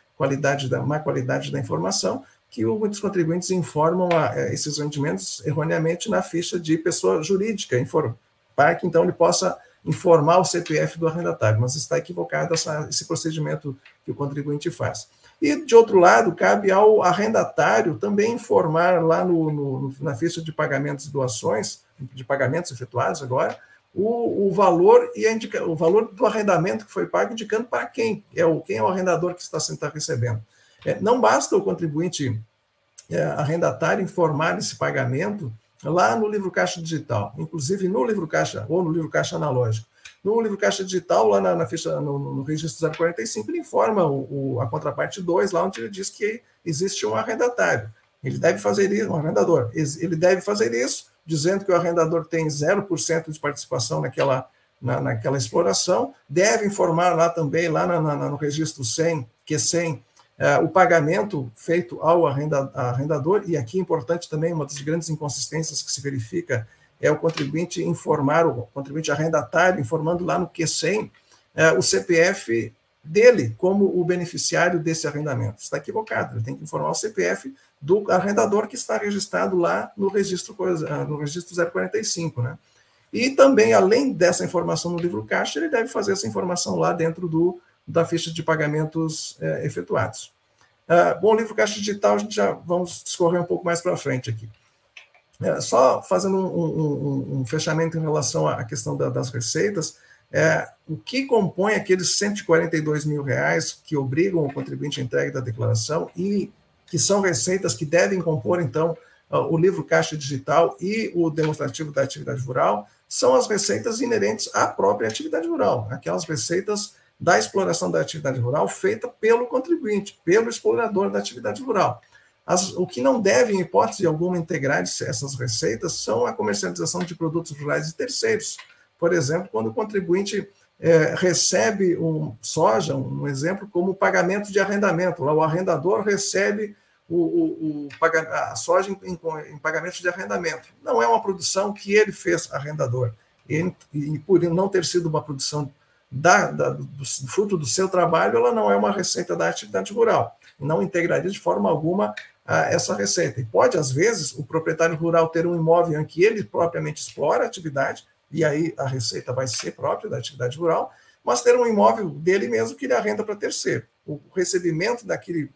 má qualidade da informação, que muitos contribuintes informam esses rendimentos erroneamente na ficha de pessoa jurídica, para que então ele possa informar o CPF do arrendatário, mas está equivocado esse procedimento que o contribuinte faz. E, de outro lado, cabe ao arrendatário também informar lá na ficha de pagamentos e doações, de pagamentos efetuados agora, o valor o valor do arrendamento que foi pago, indicando para quem é o arrendador que está recebendo. Não basta o contribuinte arrendatário informar esse pagamento lá no livro caixa digital, inclusive no livro caixa ou no livro caixa analógico. No livro caixa digital, lá na ficha, no registro 045, ele informa a contraparte 2, lá onde ele diz que existe um arrendatário. Ele deve fazer isso, um arrendador. Ele deve fazer isso, dizendo que o arrendador tem 0% de participação naquela exploração, deve informar lá também, lá no registro 100, Q100, o pagamento feito ao arrendador, e aqui é importante também, uma das grandes inconsistências que se verifica é o contribuinte o contribuinte arrendatário, informando lá no Q100 o CPF dele como o beneficiário desse arrendamento. Está equivocado, ele tem que informar o CPF do arrendador que está registrado lá no registro 045, né? E também, além dessa informação no livro caixa, ele deve fazer essa informação lá dentro da ficha de pagamentos efetuados. Bom, o livro caixa digital, a gente já vamos discorrer um pouco mais para frente aqui. Só fazendo um fechamento em relação à questão das receitas, o que compõe aqueles R$142 mil que obrigam o contribuinte à entrega da declaração e que são receitas que devem compor, então, o livro caixa digital e o demonstrativo da atividade rural, são as receitas inerentes à própria atividade rural, aquelas receitas da exploração da atividade rural feita pelo contribuinte, pelo explorador da atividade rural. O que não deve, em hipótese alguma, integrar essas receitas são a comercialização de produtos rurais de terceiros. Por exemplo, quando o contribuinte recebe soja, um exemplo, como pagamento de arrendamento. Lá o arrendador recebe a soja em pagamento de arrendamento. Não é uma produção que ele fez arrendador. E por não ter sido uma produção do fruto do seu trabalho, ela não é uma receita da atividade rural. Não integraria de forma alguma essa receita. E pode, às vezes, o proprietário rural ter um imóvel em que ele propriamente explora a atividade, e aí a receita vai ser própria da atividade rural, mas ter um imóvel dele mesmo que ele arrenda para terceiro. O recebimento daquele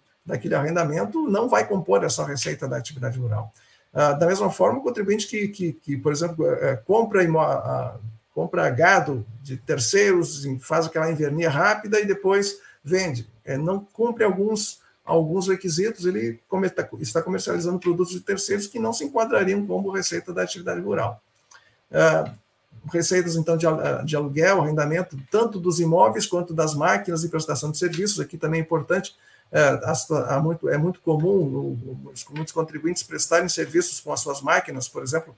arrendamento não vai compor essa receita da atividade rural. Da mesma forma, o contribuinte que por exemplo, compra gado de terceiros, faz aquela invernia rápida e depois vende. Não cumpre alguns requisitos, ele está comercializando produtos de terceiros que não se enquadrariam como receita da atividade rural. receitas, então, de aluguel, arrendamento, tanto dos imóveis quanto das máquinas e prestação de serviços. Aqui também é importante, é muito comum muitos contribuintes prestarem serviços com as suas máquinas, por exemplo,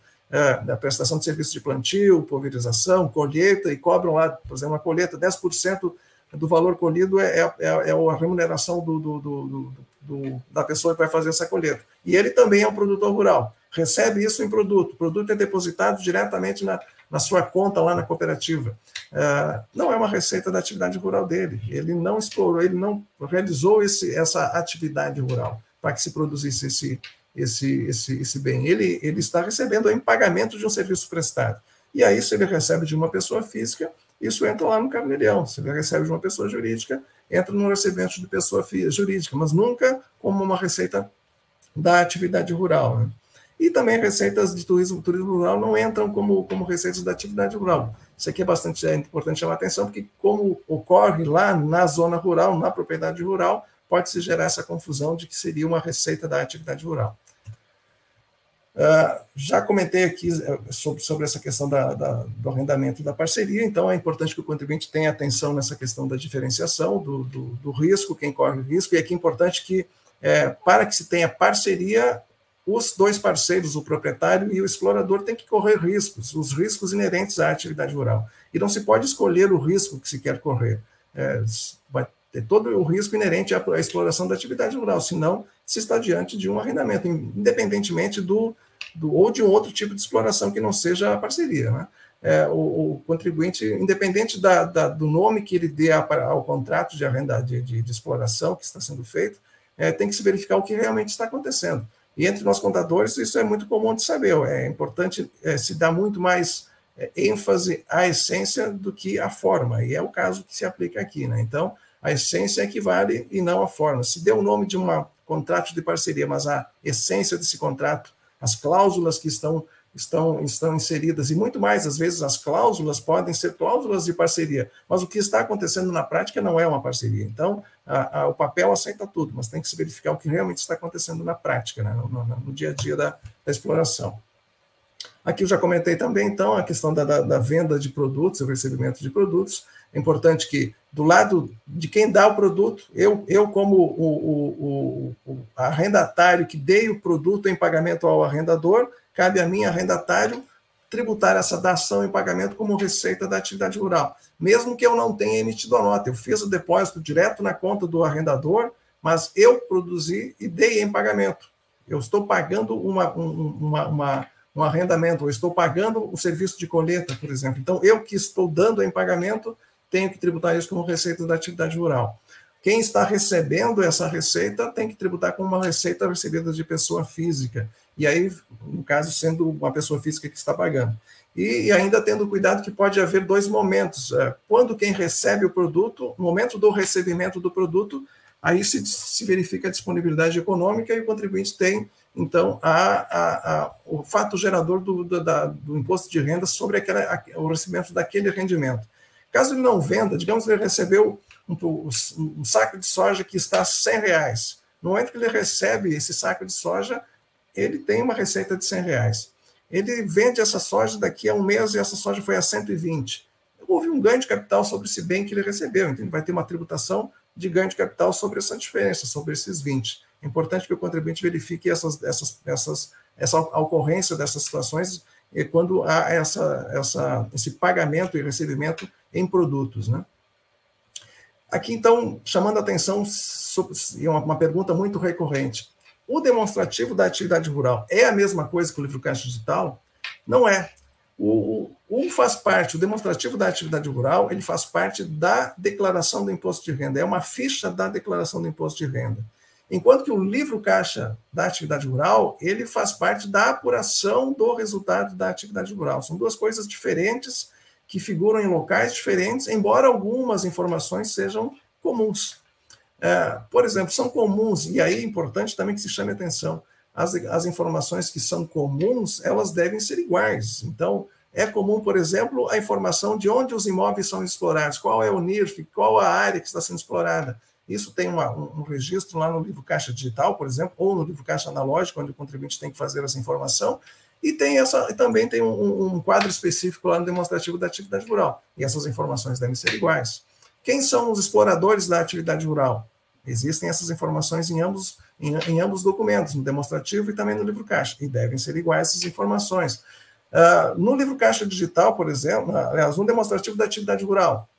da prestação de serviços de plantio, pulverização, colheita, e cobram lá, por exemplo, uma colheita, 10% do valor colhido é a remuneração da pessoa que vai fazer essa colheita. E ele também é um produtor rural, recebe isso em produto. O produto é depositado diretamente na sua conta lá na cooperativa. Não é uma receita da atividade rural dele. Ele não explorou, ele não realizou essa atividade rural para que se produzisse esse bem. Ele está recebendo em pagamento de um serviço prestado. E aí, se ele recebe de uma pessoa física, isso entra lá no carnê-leão. Se ele recebe de uma pessoa jurídica, entra no recebimento de pessoa jurídica, mas nunca como uma receita da atividade rural, né? E também receitas de turismo rural não entram como receitas da atividade rural. Isso aqui é importante chamar a atenção, porque como ocorre lá na zona rural, na propriedade rural, pode-se gerar essa confusão de que seria uma receita da atividade rural. Já comentei aqui sobre essa questão do arrendamento da parceria, então é importante que o contribuinte tenha atenção nessa questão da diferenciação do risco, quem corre o risco, e aqui é importante que, para que se tenha parceria, os dois parceiros, o proprietário e o explorador, têm que correr riscos, os riscos inerentes à atividade rural. E não se pode escolher o risco que se quer correr. Vai ter todo o risco inerente à exploração da atividade rural, senão se está diante de um arrendamento, independentemente ou de um outro tipo de exploração que não seja a parceria, né? O contribuinte, independente do nome que ele dê ao contrato de arrenda de exploração que está sendo feito, tem que se verificar o que realmente está acontecendo. E entre nós contadores, isso é muito comum de saber. É importante se dar muito mais ênfase à essência do que à forma, e é o caso que se aplica aqui, né? Então, a essência equivale e não a forma. Se deu o nome de um contrato de parceria, mas a essência desse contrato, as cláusulas que estão inseridas, e muito mais, às vezes as cláusulas podem ser cláusulas de parceria, mas o que está acontecendo na prática não é uma parceria. Então, o papel aceita tudo, mas tem que se verificar o que realmente está acontecendo na prática, né, no dia a dia da exploração. Aqui eu já comentei também, então, a questão da venda de produtos, o recebimento de produtos. É importante que, do lado de quem dá o produto, eu como o arrendatário que dei o produto em pagamento ao arrendador, cabe a mim, arrendatário, tributar essa dação em pagamento como receita da atividade rural. Mesmo que eu não tenha emitido a nota, eu fiz o depósito direto na conta do arrendador, mas eu produzi e dei em pagamento. Eu estou pagando um arrendamento, eu estou pagando o serviço de colheita, por exemplo. Então, eu que estou dando em pagamento, tenho que tributar isso como receita da atividade rural. Quem está recebendo essa receita tem que tributar como uma receita recebida de pessoa física. E aí, no caso, sendo uma pessoa física que está pagando. E ainda tendo cuidado que pode haver dois momentos. Quando quem recebe o produto, no momento do recebimento do produto, aí se verifica a disponibilidade econômica e o contribuinte tem, então, o fato gerador do imposto de renda sobre o recebimento daquele rendimento. Caso ele não venda, digamos que ele recebeu um saco de soja que está a R$100. No momento que ele recebe esse saco de soja, ele tem uma receita de R$100. Ele vende essa soja daqui a um mês e essa soja foi a 120. Houve um ganho de capital sobre esse bem que ele recebeu, então ele vai ter uma tributação de ganho de capital sobre essa diferença, sobre esses 20. É importante que o contribuinte verifique essa ocorrência dessas situações quando há esse pagamento e recebimento em produtos, né? Aqui, então, chamando a atenção sobre uma pergunta muito recorrente. O demonstrativo da atividade rural é a mesma coisa que o livro caixa digital? Não é. O demonstrativo da atividade rural, ele faz parte da declaração do imposto de renda, é uma ficha da declaração do imposto de renda. Enquanto que o livro caixa da atividade rural, ele faz parte da apuração do resultado da atividade rural. São duas coisas diferentes que figuram em locais diferentes, embora algumas informações sejam comuns. Por exemplo, são comuns, e aí é importante também que se chame atenção, as informações que são comuns, elas devem ser iguais. Então, é comum, por exemplo, a informação de onde os imóveis são explorados, qual é o NIRF, qual a área que está sendo explorada. Isso tem um registro lá no livro caixa digital, por exemplo, ou no livro caixa analógico, onde o contribuinte tem que fazer essa informação, e também tem um quadro específico lá no demonstrativo da atividade rural, e essas informações devem ser iguais. Quem são os exploradores da atividade rural? Existem essas informações em ambos documentos, no demonstrativo e também no livro caixa, e devem ser iguais essas informações. No livro caixa digital, por exemplo, aliás, no demonstrativo da atividade rural,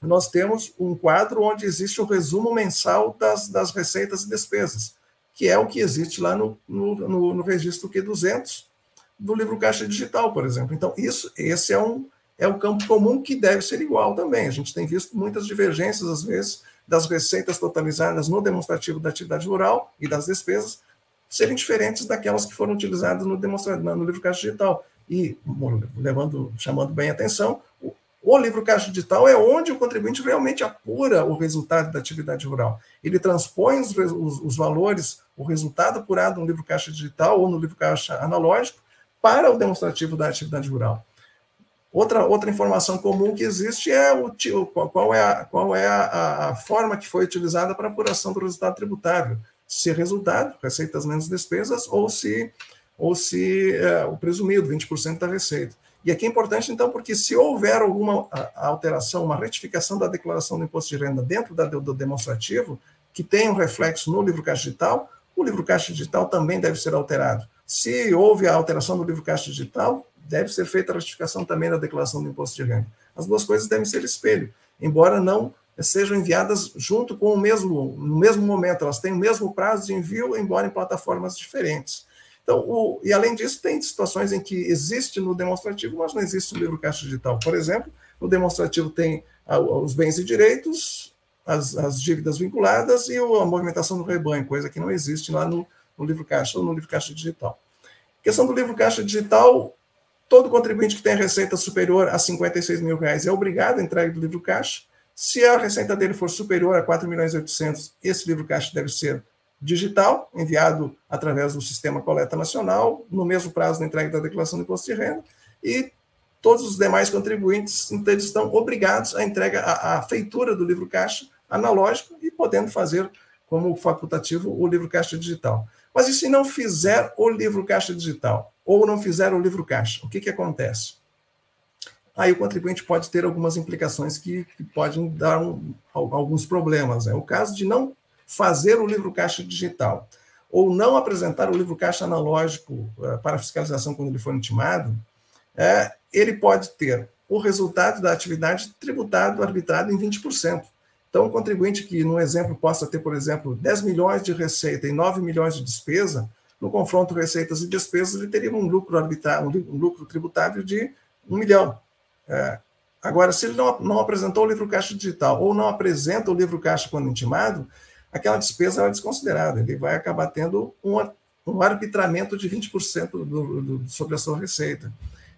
nós temos um quadro onde existe um resumo mensal das receitas e despesas, que é o que existe lá no registro Q200 do livro caixa digital, por exemplo. Então, esse é um campo comum que deve ser igual também. A gente tem visto muitas divergências, às vezes, das receitas totalizadas no demonstrativo da atividade rural e das despesas serem diferentes daquelas que foram utilizadas no livro caixa digital. E, chamando bem a atenção, o livro caixa digital é onde o contribuinte realmente apura o resultado da atividade rural. Ele transpõe os valores, o resultado apurado no livro caixa digital ou no livro caixa analógico para o demonstrativo da atividade rural. Outra informação comum que existe é qual é a forma que foi utilizada para a apuração do resultado tributável. Se resultado, receitas menos despesas, ou se o presumido, 20% da receita. E aqui é importante, então, porque se houver alguma alteração, uma retificação da declaração do imposto de renda dentro do demonstrativo, que tenha um reflexo no livro caixa digital, o livro caixa digital também deve ser alterado. Se houve a alteração do livro caixa digital, deve ser feita a retificação também da declaração do imposto de renda. As duas coisas devem ser espelho, embora não sejam enviadas junto com no mesmo momento, elas têm o mesmo prazo de envio, embora em plataformas diferentes. Então, e além disso, tem situações em que existe no demonstrativo, mas não existe no livro caixa digital. Por exemplo, no demonstrativo tem os bens e direitos, as dívidas vinculadas e a movimentação do rebanho, coisa que não existe lá no livro caixa ou no livro caixa digital. Questão do livro caixa digital, todo contribuinte que tem receita superior a R$56 mil é obrigado a entrega do livro caixa. Se a receita dele for superior a R$4.800.000, esse livro caixa deve ser digital, enviado através do Sistema Coleta Nacional, no mesmo prazo da entrega da declaração do imposto de renda, e todos os demais contribuintes então, estão obrigados à entrega, à feitura do livro caixa analógico e podendo fazer como facultativo o livro caixa digital. Mas e se não fizer o livro caixa digital, ou não fizer o livro caixa, o que acontece? Aí o contribuinte pode ter algumas implicações que podem dar alguns problemas. O caso de não fazer o livro caixa digital ou não apresentar o livro caixa analógico para fiscalização quando ele for intimado, ele pode ter o resultado da atividade tributado, arbitrado em 20%. Então, o contribuinte que, no exemplo, possa ter, por exemplo, 10 milhões de receita e 9 milhões de despesa, no confronto receitas e despesas, ele teria um lucro tributável de 1 milhão. Agora, se ele não apresentou o livro caixa digital ou não apresenta o livro caixa quando intimado, aquela despesa é desconsiderada, ele vai acabar tendo um arbitramento de 20% sobre a sua receita.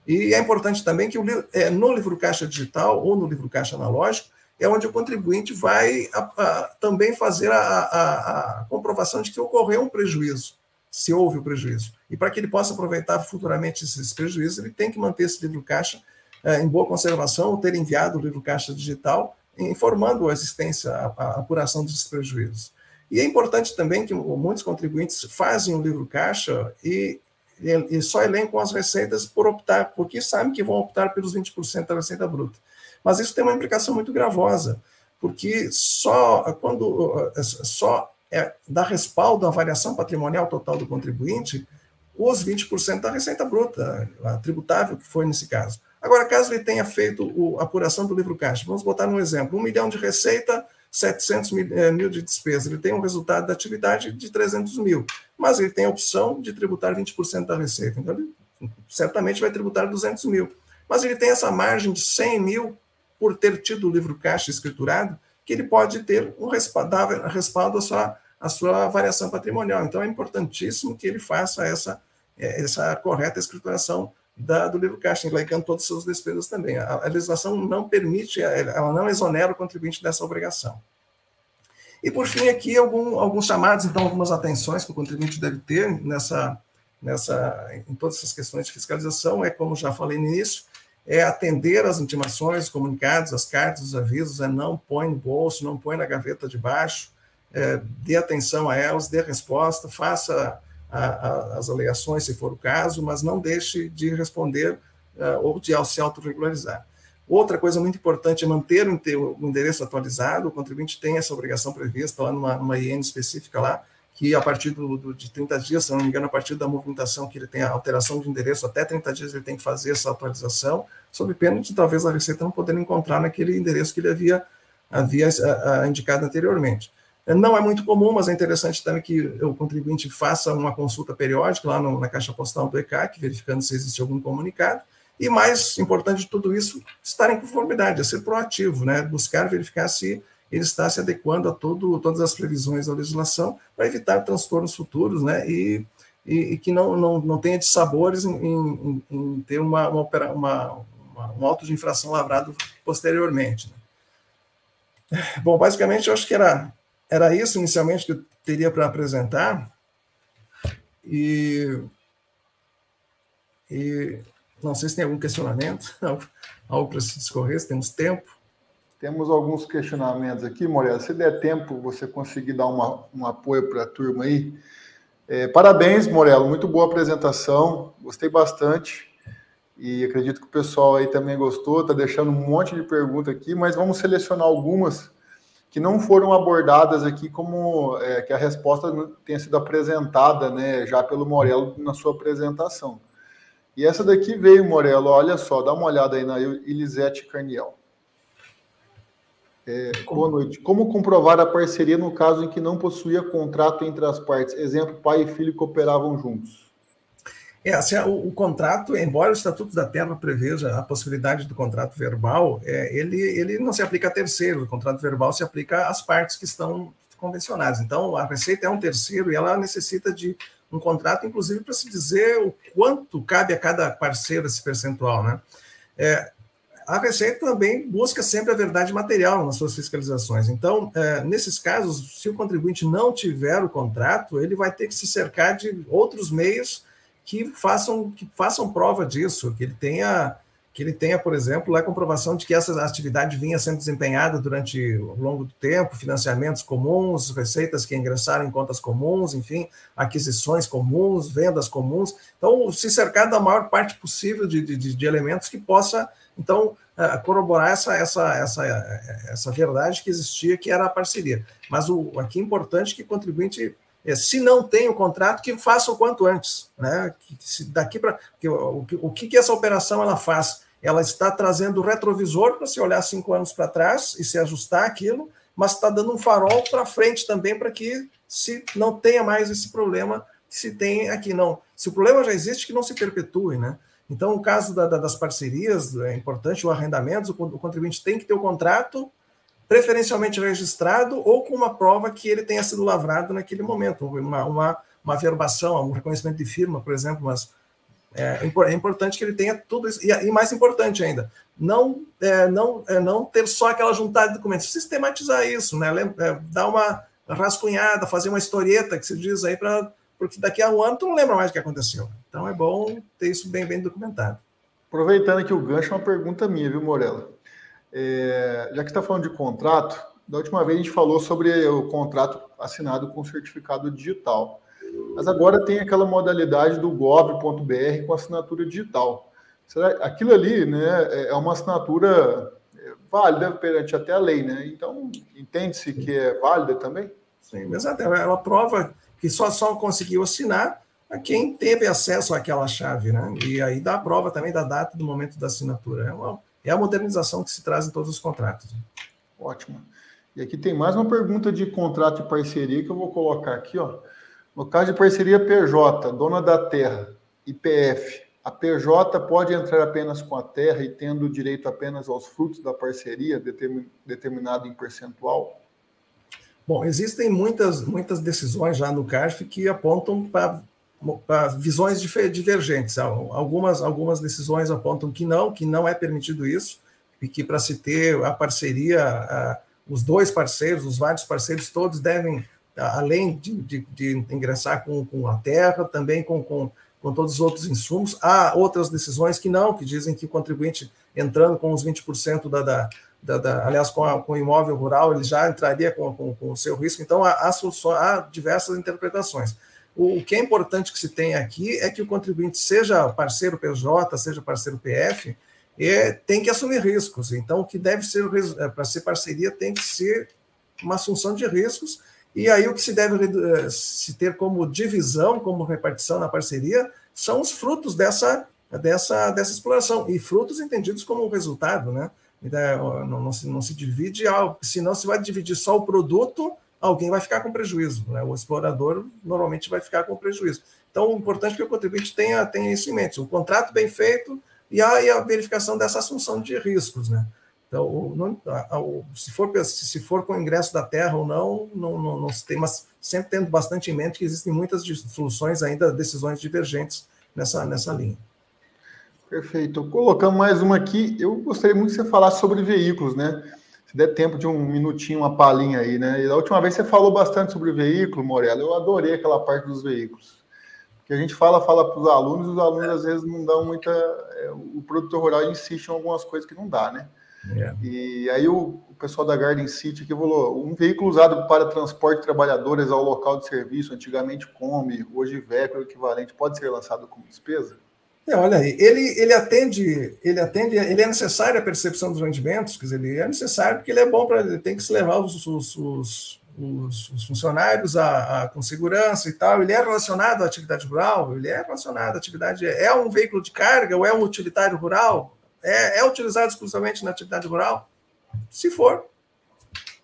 E é importante também que no livro caixa digital ou no livro caixa analógico é onde o contribuinte vai também fazer a comprovação de que ocorreu um prejuízo, se houve o prejuízo. E para que ele possa aproveitar futuramente esses prejuízos, ele tem que manter esse livro caixa em boa conservação, ou ter enviado o livro caixa digital, informando a existência, a apuração desses prejuízos. E é importante também que muitos contribuintes fazem o livro caixa e só elencam as receitas porque sabem que vão optar pelos 20% da receita bruta. Mas isso tem uma implicação muito gravosa, porque só dá respaldo à variação patrimonial total do contribuinte os 20% da receita bruta, a tributável que foi nesse caso. Agora, caso ele tenha feito a apuração do livro caixa, vamos botar um exemplo, 1 milhão de receita, 700 mil de despesa, ele tem um resultado da atividade de 300 mil, mas ele tem a opção de tributar 20% da receita, então ele certamente vai tributar 200 mil, mas ele tem essa margem de 100 mil por ter tido o livro caixa escriturado, que ele pode ter respaldo à sua variação patrimonial. Então, é importantíssimo que ele faça essa correta escrituração do livro caixa, enlaicando todas as suas despesas também. A legislação não permite, ela não exonera o contribuinte dessa obrigação. E, por fim, aqui, alguns chamados, então, algumas atenções que o contribuinte deve ter em todas essas questões de fiscalização, como já falei no início, é atender às intimações, comunicados, as cartas, os avisos, não põe no bolso, não põe na gaveta de baixo, dê atenção a elas, dê resposta, faça as alegações, se for o caso, mas não deixe de responder ou de se autorregularizar. Outra coisa muito importante é manter o endereço atualizado. O contribuinte tem essa obrigação prevista lá numa IN específica lá, que a partir de 30 dias, se não me engano, a partir da movimentação que ele tem a alteração de endereço, até 30 dias ele tem que fazer essa atualização, sob pena de talvez a Receita não poder encontrar naquele endereço que ele havia indicado anteriormente. Não é muito comum, mas é interessante também que o contribuinte faça uma consulta periódica lá na caixa postal do ECAC, verificando se existe algum comunicado, e mais importante de tudo isso, estar em conformidade, é ser proativo, né? Buscar verificar se ele está se adequando a todas as previsões da legislação para evitar transtornos futuros, né? E que não tenha dissabores em ter um auto de infração lavrado posteriormente. Né? Bom, basicamente, eu acho que era isso inicialmente que eu teria para apresentar. E não sei se tem algum questionamento, algo para se discorrer, se temos tempo. Temos alguns questionamentos aqui, Morello. Se der tempo, você conseguir dar um apoio para a turma aí. Parabéns, Morello. Muito boa apresentação. Gostei bastante. E acredito que o pessoal aí também gostou. Está deixando um monte de perguntas aqui, mas vamos selecionar algumas que não foram abordadas aqui, como que a resposta tenha sido apresentada, né, já pelo Morello na sua apresentação. E essa daqui veio, Morello. Olha só, dá uma olhada aí na Elisete Carniel. Boa noite. Como comprovar a parceria no caso em que não possuía contrato entre as partes? Exemplo, pai e filho cooperavam juntos. Assim, o contrato, embora o Estatuto da Terra preveja a possibilidade do contrato verbal, ele não se aplica a terceiros. O contrato verbal se aplica às partes que estão convencionadas. Então, a Receita é um terceiro e ela necessita de um contrato, inclusive, para se dizer o quanto cabe a cada parceiro esse percentual, né? A Receita também busca sempre a verdade material nas suas fiscalizações. Então, nesses casos, se o contribuinte não tiver o contrato, ele vai ter que se cercar de outros meios que façam prova disso, que ele tenha, por exemplo, a comprovação de que essa atividade vinha sendo desempenhada durante o longo do tempo, financiamentos comuns, receitas que ingressaram em contas comuns, enfim, aquisições comuns, vendas comuns. Então, se cercar da maior parte possível de elementos que possa, então, corroborar essa verdade que existia, que era a parceria. Mas aqui é importante que o contribuinte, se não tem o contrato, que faça o quanto antes, né? O que essa operação ela faz? Ela está trazendo o retrovisor para se olhar 5 anos para trás e se ajustar aquilo, mas está dando um farol para frente também, para que se não tenha mais esse problema que se tem aqui. Não. Se o problema já existe, que não se perpetue, né? Então, o caso das parcerias, é importante, o arrendamento, o contribuinte tem que ter o contrato preferencialmente registrado ou com uma prova que ele tenha sido lavrado naquele momento, uma verbação, um reconhecimento de firma, por exemplo, mas é importante que ele tenha tudo isso, e mais importante ainda, não ter só aquela juntada de documentos, sistematizar isso, né? Dar uma rascunhada, fazer uma historieta, que se diz aí, porque daqui a um ano tu não lembra mais o que aconteceu. Então é bom ter isso bem documentado. Aproveitando aqui o gancho, uma pergunta minha, viu, Morello? Já que está falando de contrato, da última vez a gente falou sobre o contrato assinado com certificado digital. Mas agora tem aquela modalidade do gov.br com assinatura digital. Aquilo ali, né, é uma assinatura válida perante até a lei, né? Então, entende-se que é válida também? Sim, exato. É uma prova que só conseguiu assinar a quem teve acesso àquela chave, né? E aí dá a prova também da data do momento da assinatura. É a modernização que se traz em todos os contratos. Ótimo. E aqui tem mais uma pergunta de contrato de parceria que eu vou colocar aqui, ó. No caso de parceria PJ, dona da terra, IPF, a PJ pode entrar apenas com a terra e tendo direito apenas aos frutos da parceria, determinado em percentual? Bom, existem muitas decisões já no CARF que apontam para visões divergentes. Algumas decisões apontam que não é permitido isso, e que para se ter a parceria, os dois parceiros, os vários parceiros, todos devem, além de ingressar com a terra, também com com todos os outros insumos. Há outras decisões que não, que dizem que o contribuinte entrando com os 20% aliás, com o imóvel rural, ele já entraria com o seu risco. Então, há diversas interpretações. O que é importante que se tenha aqui é que o contribuinte, seja parceiro PJ, seja parceiro PF, tem que assumir riscos. Então, o que deve ser, para ser parceria, tem que ser uma assunção de riscos, e aí o que se deve se ter como divisão, como repartição na parceria, são os frutos dessa exploração, e frutos entendidos como resultado, né? Não se divide algo, senão se vai dividir só o produto, alguém vai ficar com prejuízo, né? O explorador normalmente vai ficar com prejuízo. Então, o importante é que o contribuinte tenha isso em mente, o contrato bem feito e a verificação dessa assunção de riscos, né? Então, se for com o ingresso da terra ou não se tem, mas sempre tendo bastante em mente que existem muitas soluções ainda, decisões divergentes nessa linha. Perfeito. Colocando mais uma aqui, eu gostaria muito que você falasse sobre veículos, né? Se der tempo de um minutinho, uma palhinha aí, né? E da última vez você falou bastante sobre veículo, Morello, eu adorei aquela parte dos veículos. Porque a gente fala para os alunos às vezes não dão muita... o produtor rural insiste em algumas coisas que não dá, né? E aí o pessoal da Garden City aqui falou, um veículo usado para transporte de trabalhadores ao local de serviço, antigamente Kombi, hoje Iveco, o equivalente, pode ser lançado como despesa? Olha aí, ele é necessário a percepção dos rendimentos, quer dizer, ele é necessário porque ele é bom ele tem que se levar os funcionários com segurança e tal, ele é relacionado à atividade rural, ele é relacionado à atividade, é um veículo de carga ou é um utilitário rural, é utilizado exclusivamente na atividade rural? Se for,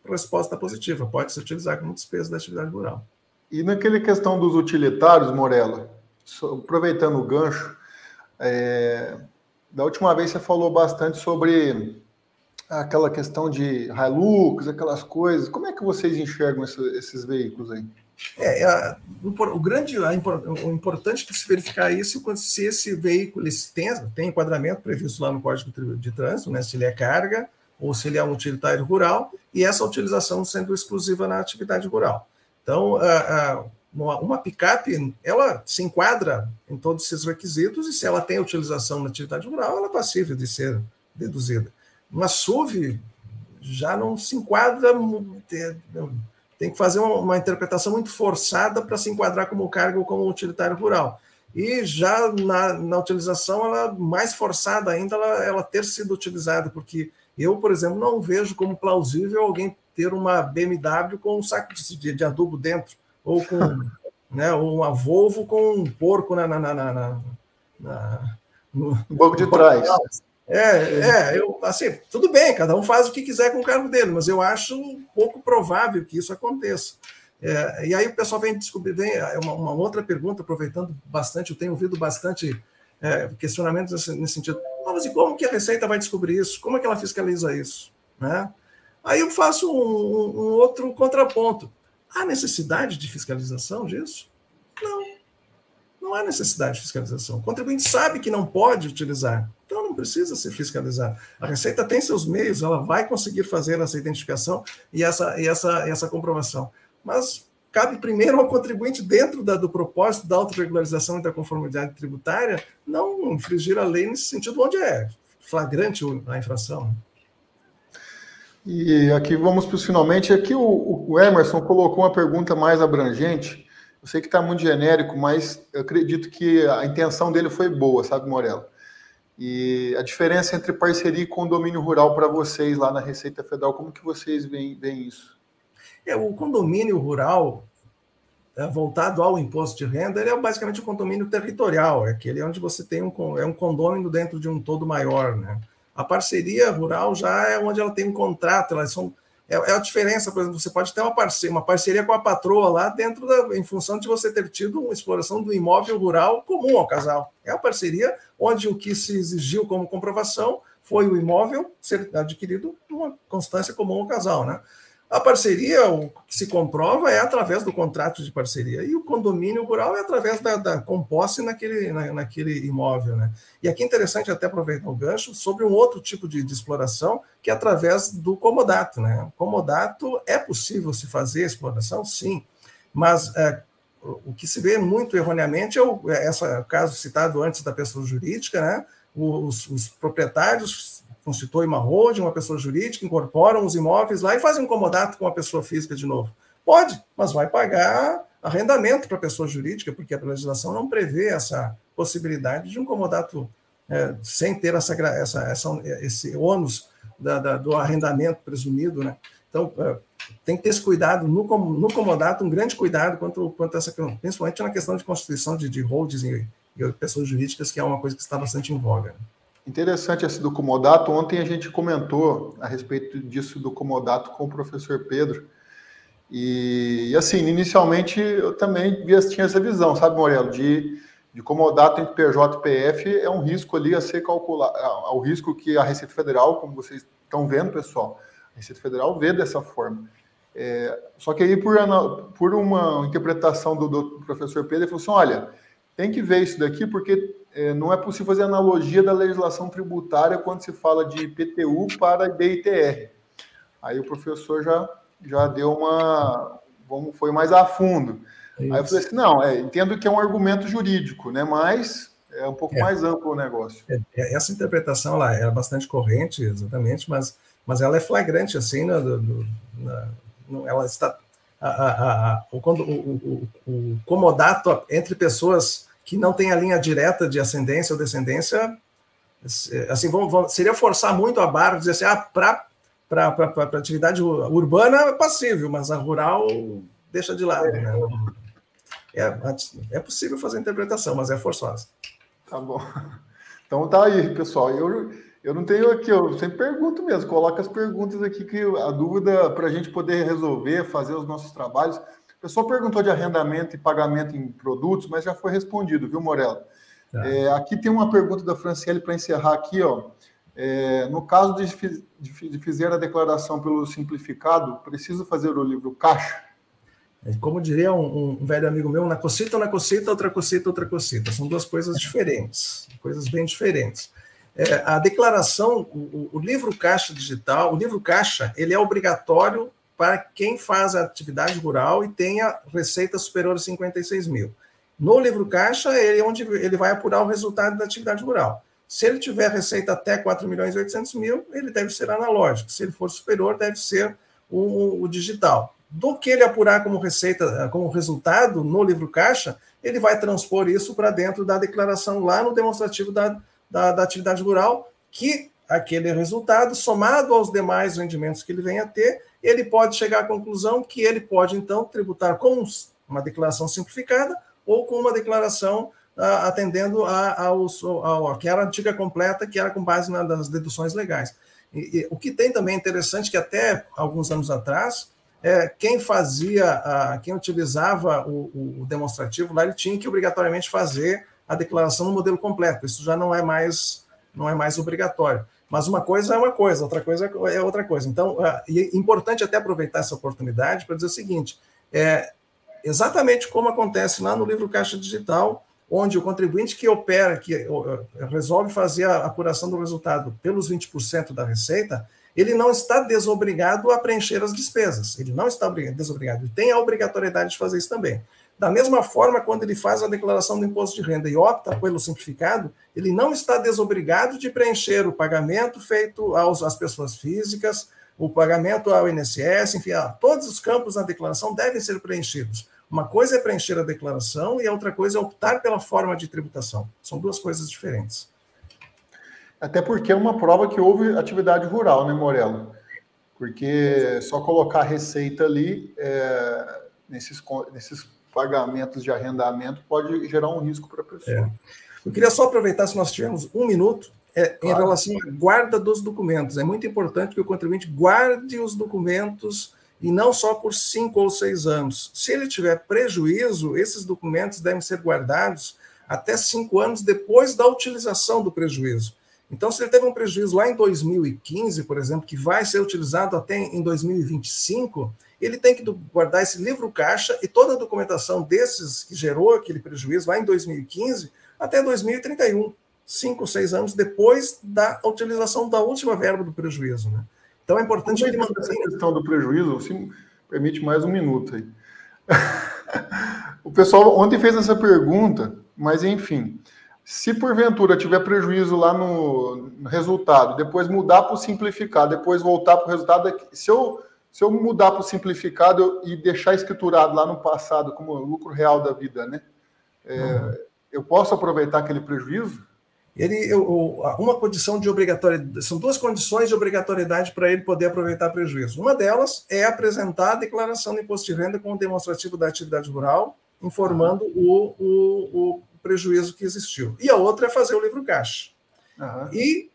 resposta positiva, pode se utilizar como despesa da atividade rural. E naquela questão dos utilitários, Morello, aproveitando o gancho, da última vez você falou bastante sobre aquela questão de Hilux, aquelas coisas. Como é que vocês enxergam esses veículos aí? O importante é se verificar isso se esse veículo tem enquadramento previsto lá no Código de Trânsito, né, se ele é carga ou se ele é um utilitário rural, e essa utilização sendo exclusiva na atividade rural. Então, uma picape, ela se enquadra em todos esses requisitos, e se ela tem utilização na atividade rural, ela é passível de ser deduzida. Uma SUV já não se enquadra, tem que fazer uma interpretação muito forçada para se enquadrar como carga ou como utilitário rural. E já na utilização, ela mais forçada ainda, ela ter sido utilizada, porque eu, por exemplo, não vejo como plausível alguém ter uma BMW com um saco de adubo dentro, ou com uma Volvo com um porco no banco de trás. Assim, tudo bem, cada um faz o que quiser com o carro dele, mas eu acho pouco provável que isso aconteça. E aí o pessoal vem descobrir, uma outra pergunta, aproveitando bastante, eu tenho ouvido bastante questionamentos nesse sentido. Mas e como que a Receita vai descobrir isso? Como é que ela fiscaliza isso? Né? Aí eu faço um outro contraponto. Há necessidade de fiscalização disso? Não há necessidade de fiscalização. O contribuinte sabe que não pode utilizar, então não precisa ser fiscalizado. A Receita tem seus meios, ela vai conseguir fazer essa identificação e essa comprovação. Mas cabe primeiro ao contribuinte, dentro do propósito da autorregularização e da conformidade tributária, não infringir a lei nesse sentido onde é flagrante a infração. E aqui vamos para os finalmente. Aqui o Emerson colocou uma pergunta mais abrangente. Eu sei que está muito genérico, mas eu acredito que a intenção dele foi boa, sabe, Morello? E a diferença entre parceria e condomínio rural para vocês lá na Receita Federal, como que vocês veem isso? O condomínio rural, voltado ao imposto de renda, ele é basicamente um condomínio territorial, é aquele onde você tem um condômino dentro de um todo maior, né? A parceria rural já é onde ela tem um contrato, a diferença, por exemplo, você pode ter uma parceria com a patroa lá em função de você ter tido uma exploração do imóvel rural comum ao casal. É a parceria onde o que se exigiu como comprovação foi o imóvel ser adquirido numa constância comum ao casal, né? A parceria, o que se comprova é através do contrato de parceria, e o condomínio rural é através da composse naquele imóvel, né? E aqui é interessante até aproveitar o gancho sobre um outro tipo de exploração, que é através do comodato, né? O comodato é possível se fazer exploração, sim, mas o que se vê muito erroneamente é o caso citado antes da pessoa jurídica, né? Os proprietários constituem uma holding, uma pessoa jurídica, incorporam os imóveis lá e fazem um comodato com a pessoa física de novo. Pode, mas vai pagar arrendamento para a pessoa jurídica, porque a legislação não prevê essa possibilidade de um comodato sem ter esse ônus do arrendamento presumido, né? Então, tem que ter esse cuidado no comodato, um grande cuidado quanto a essa, principalmente na questão de constituição de holdings e pessoas jurídicas, que é uma coisa que está bastante em voga, né? Interessante esse do comodato. Ontem a gente comentou a respeito disso do comodato com o professor Pedro. E assim, inicialmente eu também tinha essa visão, sabe, Morello, de comodato entre PJ e PF é um risco ali a ser calculado, o risco que a Receita Federal, como vocês estão vendo, pessoal, a Receita Federal vê dessa forma. Só que aí, por uma interpretação do professor Pedro, ele falou assim, olha, tem que ver isso daqui, porque não é possível fazer analogia da legislação tributária quando se fala de IPTU para DITR. Aí o professor já deu foi mais a fundo. Isso. Aí eu falei assim, não, entendo que é um argumento jurídico, né, mas é um pouco mais amplo o negócio. Essa interpretação lá é bastante corrente, exatamente, mas ela é flagrante, assim, ela está... Quando o comodato entre pessoas que não têm a linha direta de ascendência ou descendência, assim, seria forçar muito a barra, dizer assim, para atividade urbana é passível, mas a rural deixa de lado. Né? É possível fazer interpretação, mas é forçosa. Tá bom. Então tá aí, pessoal. Eu não tenho aqui, eu sempre pergunto mesmo, coloca as perguntas aqui, que a dúvida para a gente poder resolver, fazer os nossos trabalhos. O pessoal perguntou de arrendamento e pagamento em produtos, mas já foi respondido, viu, Morello? Tá. Aqui tem uma pergunta da Franciele para encerrar aqui, ó. No caso de fazer a declaração pelo simplificado, preciso fazer o livro caixa? Como diria um velho amigo meu, na cocita, outra cocita, outra cocita. São duas coisas diferentes, coisas bem diferentes. A declaração, o livro caixa digital, o livro caixa, ele é obrigatório para quem faz a atividade rural e tenha receita superior a 56 mil. No livro caixa, onde ele vai apurar o resultado da atividade rural. Se ele tiver receita até 4.800.000, ele deve ser analógico. Se ele for superior, deve ser o digital. Do que ele apurar como receita, como resultado no livro caixa, ele vai transpor isso para dentro da declaração lá no demonstrativo da atividade rural, que aquele resultado, somado aos demais rendimentos que ele venha a ter, ele pode chegar à conclusão que ele pode, então, tributar com uma declaração simplificada ou com uma declaração atendendo ao que era a antiga completa, que era com base nas deduções legais. E o que tem também interessante, que até alguns anos atrás, quem utilizava o demonstrativo lá, ele tinha que obrigatoriamente fazer a declaração no modelo completo. Isso já não é mais obrigatório. Mas uma coisa é uma coisa, outra coisa é outra coisa. Então, é importante até aproveitar essa oportunidade para dizer o seguinte, exatamente como acontece lá no livro Caixa Digital, onde o contribuinte que opera, que resolve fazer a apuração do resultado pelos 20% da receita, ele não está desobrigado a preencher as despesas. Ele não está desobrigado. Ele tem a obrigatoriedade de fazer isso também. Da mesma forma, quando ele faz a declaração do imposto de renda e opta pelo simplificado, ele não está desobrigado de preencher o pagamento feito às pessoas físicas, o pagamento ao INSS, enfim, todos os campos na declaração devem ser preenchidos. Uma coisa é preencher a declaração e a outra coisa é optar pela forma de tributação. São duas coisas diferentes. Até porque é uma prova que houve atividade rural, né, Morello? Porque só colocar a receita ali, nesses pagamentos de arrendamento, pode gerar um risco para a pessoa. Eu queria só aproveitar, se nós tivermos um minuto, em relação à guarda dos documentos. É muito importante que o contribuinte guarde os documentos e não só por 5 ou 6 anos. Se ele tiver prejuízo, esses documentos devem ser guardados até 5 anos depois da utilização do prejuízo. Então, se ele teve um prejuízo lá em 2015, por exemplo, que vai ser utilizado até em 2025, ele tem que guardar esse livro caixa e toda a documentação desses que gerou aquele prejuízo lá em 2015 até 2031, 5 ou 6 anos depois da utilização da última verba do prejuízo, né? Então é importante que ele mantenha... Essa questão do prejuízo, se me permite mais um minuto aí. O pessoal ontem fez essa pergunta, mas enfim, se porventura tiver prejuízo lá no resultado, depois mudar para o simplificado, depois voltar para o resultado, se eu mudar para o simplificado e deixar escriturado lá no passado como lucro real da vida, né? Eu posso aproveitar aquele prejuízo? Uma condição de obrigatoriedade, são duas condições de obrigatoriedade para ele poder aproveitar prejuízo. Uma delas é apresentar a declaração de imposto de renda com o demonstrativo da atividade rural, informando o prejuízo que existiu. E a outra é fazer o livro caixa. E,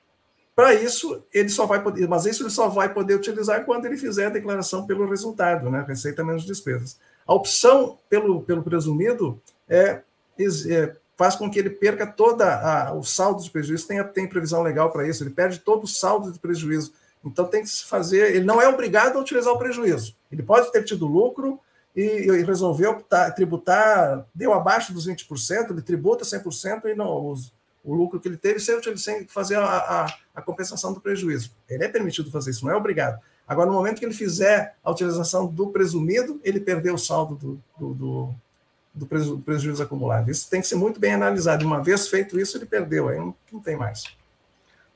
para isso, ele só vai poder, mas isso ele só vai poder utilizar quando ele fizer a declaração pelo resultado, né? Receita menos despesas. A opção pelo presumido faz com que ele perca todo o saldo de prejuízo, tem previsão legal para isso, ele perde todo o saldo de prejuízo. Então tem que se fazer, ele não é obrigado a utilizar o prejuízo. Ele pode ter tido lucro e resolveu tributar, deu abaixo dos 20%, ele tributa 100% e não, o lucro que ele teve sem fazer a compensação do prejuízo. Ele é permitido fazer isso, não é obrigado. Agora, no momento que ele fizer a utilização do presumido, ele perdeu o saldo do prejuízo acumulado. Isso tem que ser muito bem analisado. Uma vez feito isso, ele perdeu, aí não tem mais.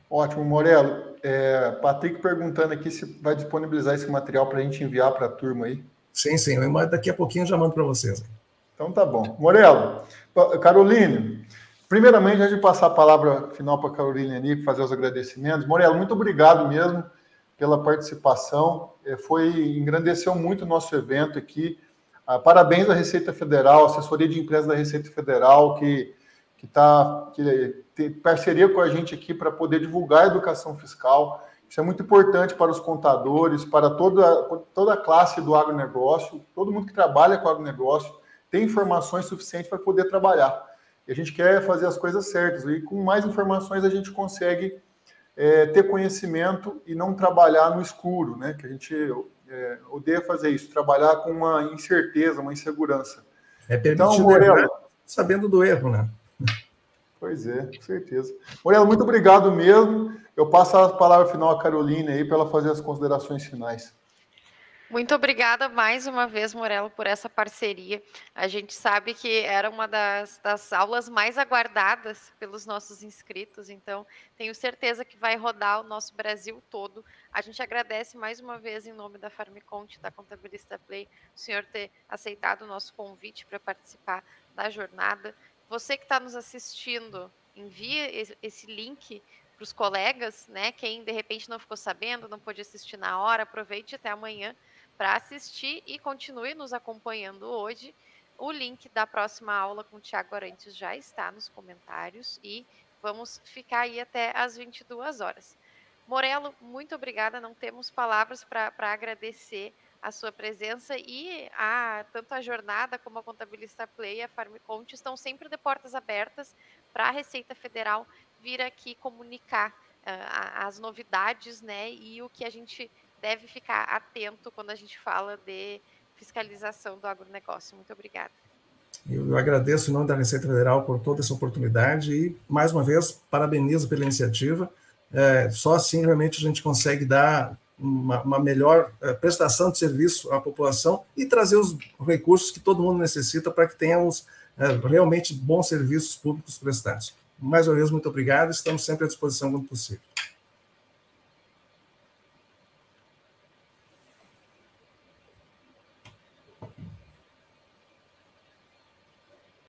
Ótimo, Morello. Patrick perguntando aqui se vai disponibilizar esse material para a gente enviar para a turma aí. Sim, daqui a pouquinho eu já mando para vocês. Então tá bom. Morello, Caroline, primeiramente, antes de passar a palavra final para a Caroline ali, para fazer os agradecimentos, Morello, muito obrigado mesmo pela participação. Engrandeceu muito o nosso evento aqui. Parabéns à Receita Federal, assessoria de imprensa da Receita Federal, que tem parceria com a gente aqui para poder divulgar a educação fiscal. Isso é muito importante para os contadores, para toda a classe do agronegócio, todo mundo que trabalha com agronegócio tem informações suficientes para poder trabalhar. E a gente quer fazer as coisas certas. E com mais informações a gente consegue ter conhecimento e não trabalhar no escuro, né? Que a gente odeia fazer isso, trabalhar com uma incerteza, uma insegurança. É permitido então, Morello, sabendo do erro, né? Pois é, com certeza. Morello, muito obrigado mesmo. Eu passo a palavra final à Caroline aí para ela fazer as considerações finais. Muito obrigada mais uma vez, Morello, por essa parceria. A gente sabe que era uma das aulas mais aguardadas pelos nossos inscritos, então tenho certeza que vai rodar o nosso Brasil todo. A gente agradece mais uma vez em nome da Farmiconte, da Contabilista Play, o senhor ter aceitado o nosso convite para participar da jornada. Você que está nos assistindo, envia esse link para os colegas, né? Quem de repente não ficou sabendo, não pôde assistir na hora, aproveite até amanhã para assistir e continue nos acompanhando hoje. O link da próxima aula com o Thiago Arantes já está nos comentários e vamos ficar aí até às 22 horas. Morello, muito obrigada, não temos palavras para agradecer a sua presença e tanto a jornada como a Contabilista Play e a Farmiconte estão sempre de portas abertas para a Receita Federal vir aqui comunicar as novidades, né, e o que a gente deve ficar atento quando a gente fala de fiscalização do agronegócio. Muito obrigada. Eu agradeço em nome da Receita Federal por toda essa oportunidade e, mais uma vez, parabenizo pela iniciativa. Só assim, realmente, a gente consegue dar uma melhor prestação de serviço à população e trazer os recursos que todo mundo necessita para que tenhamos realmente bons serviços públicos prestados. Mais uma vez, muito obrigado. Estamos sempre à disposição quando possível.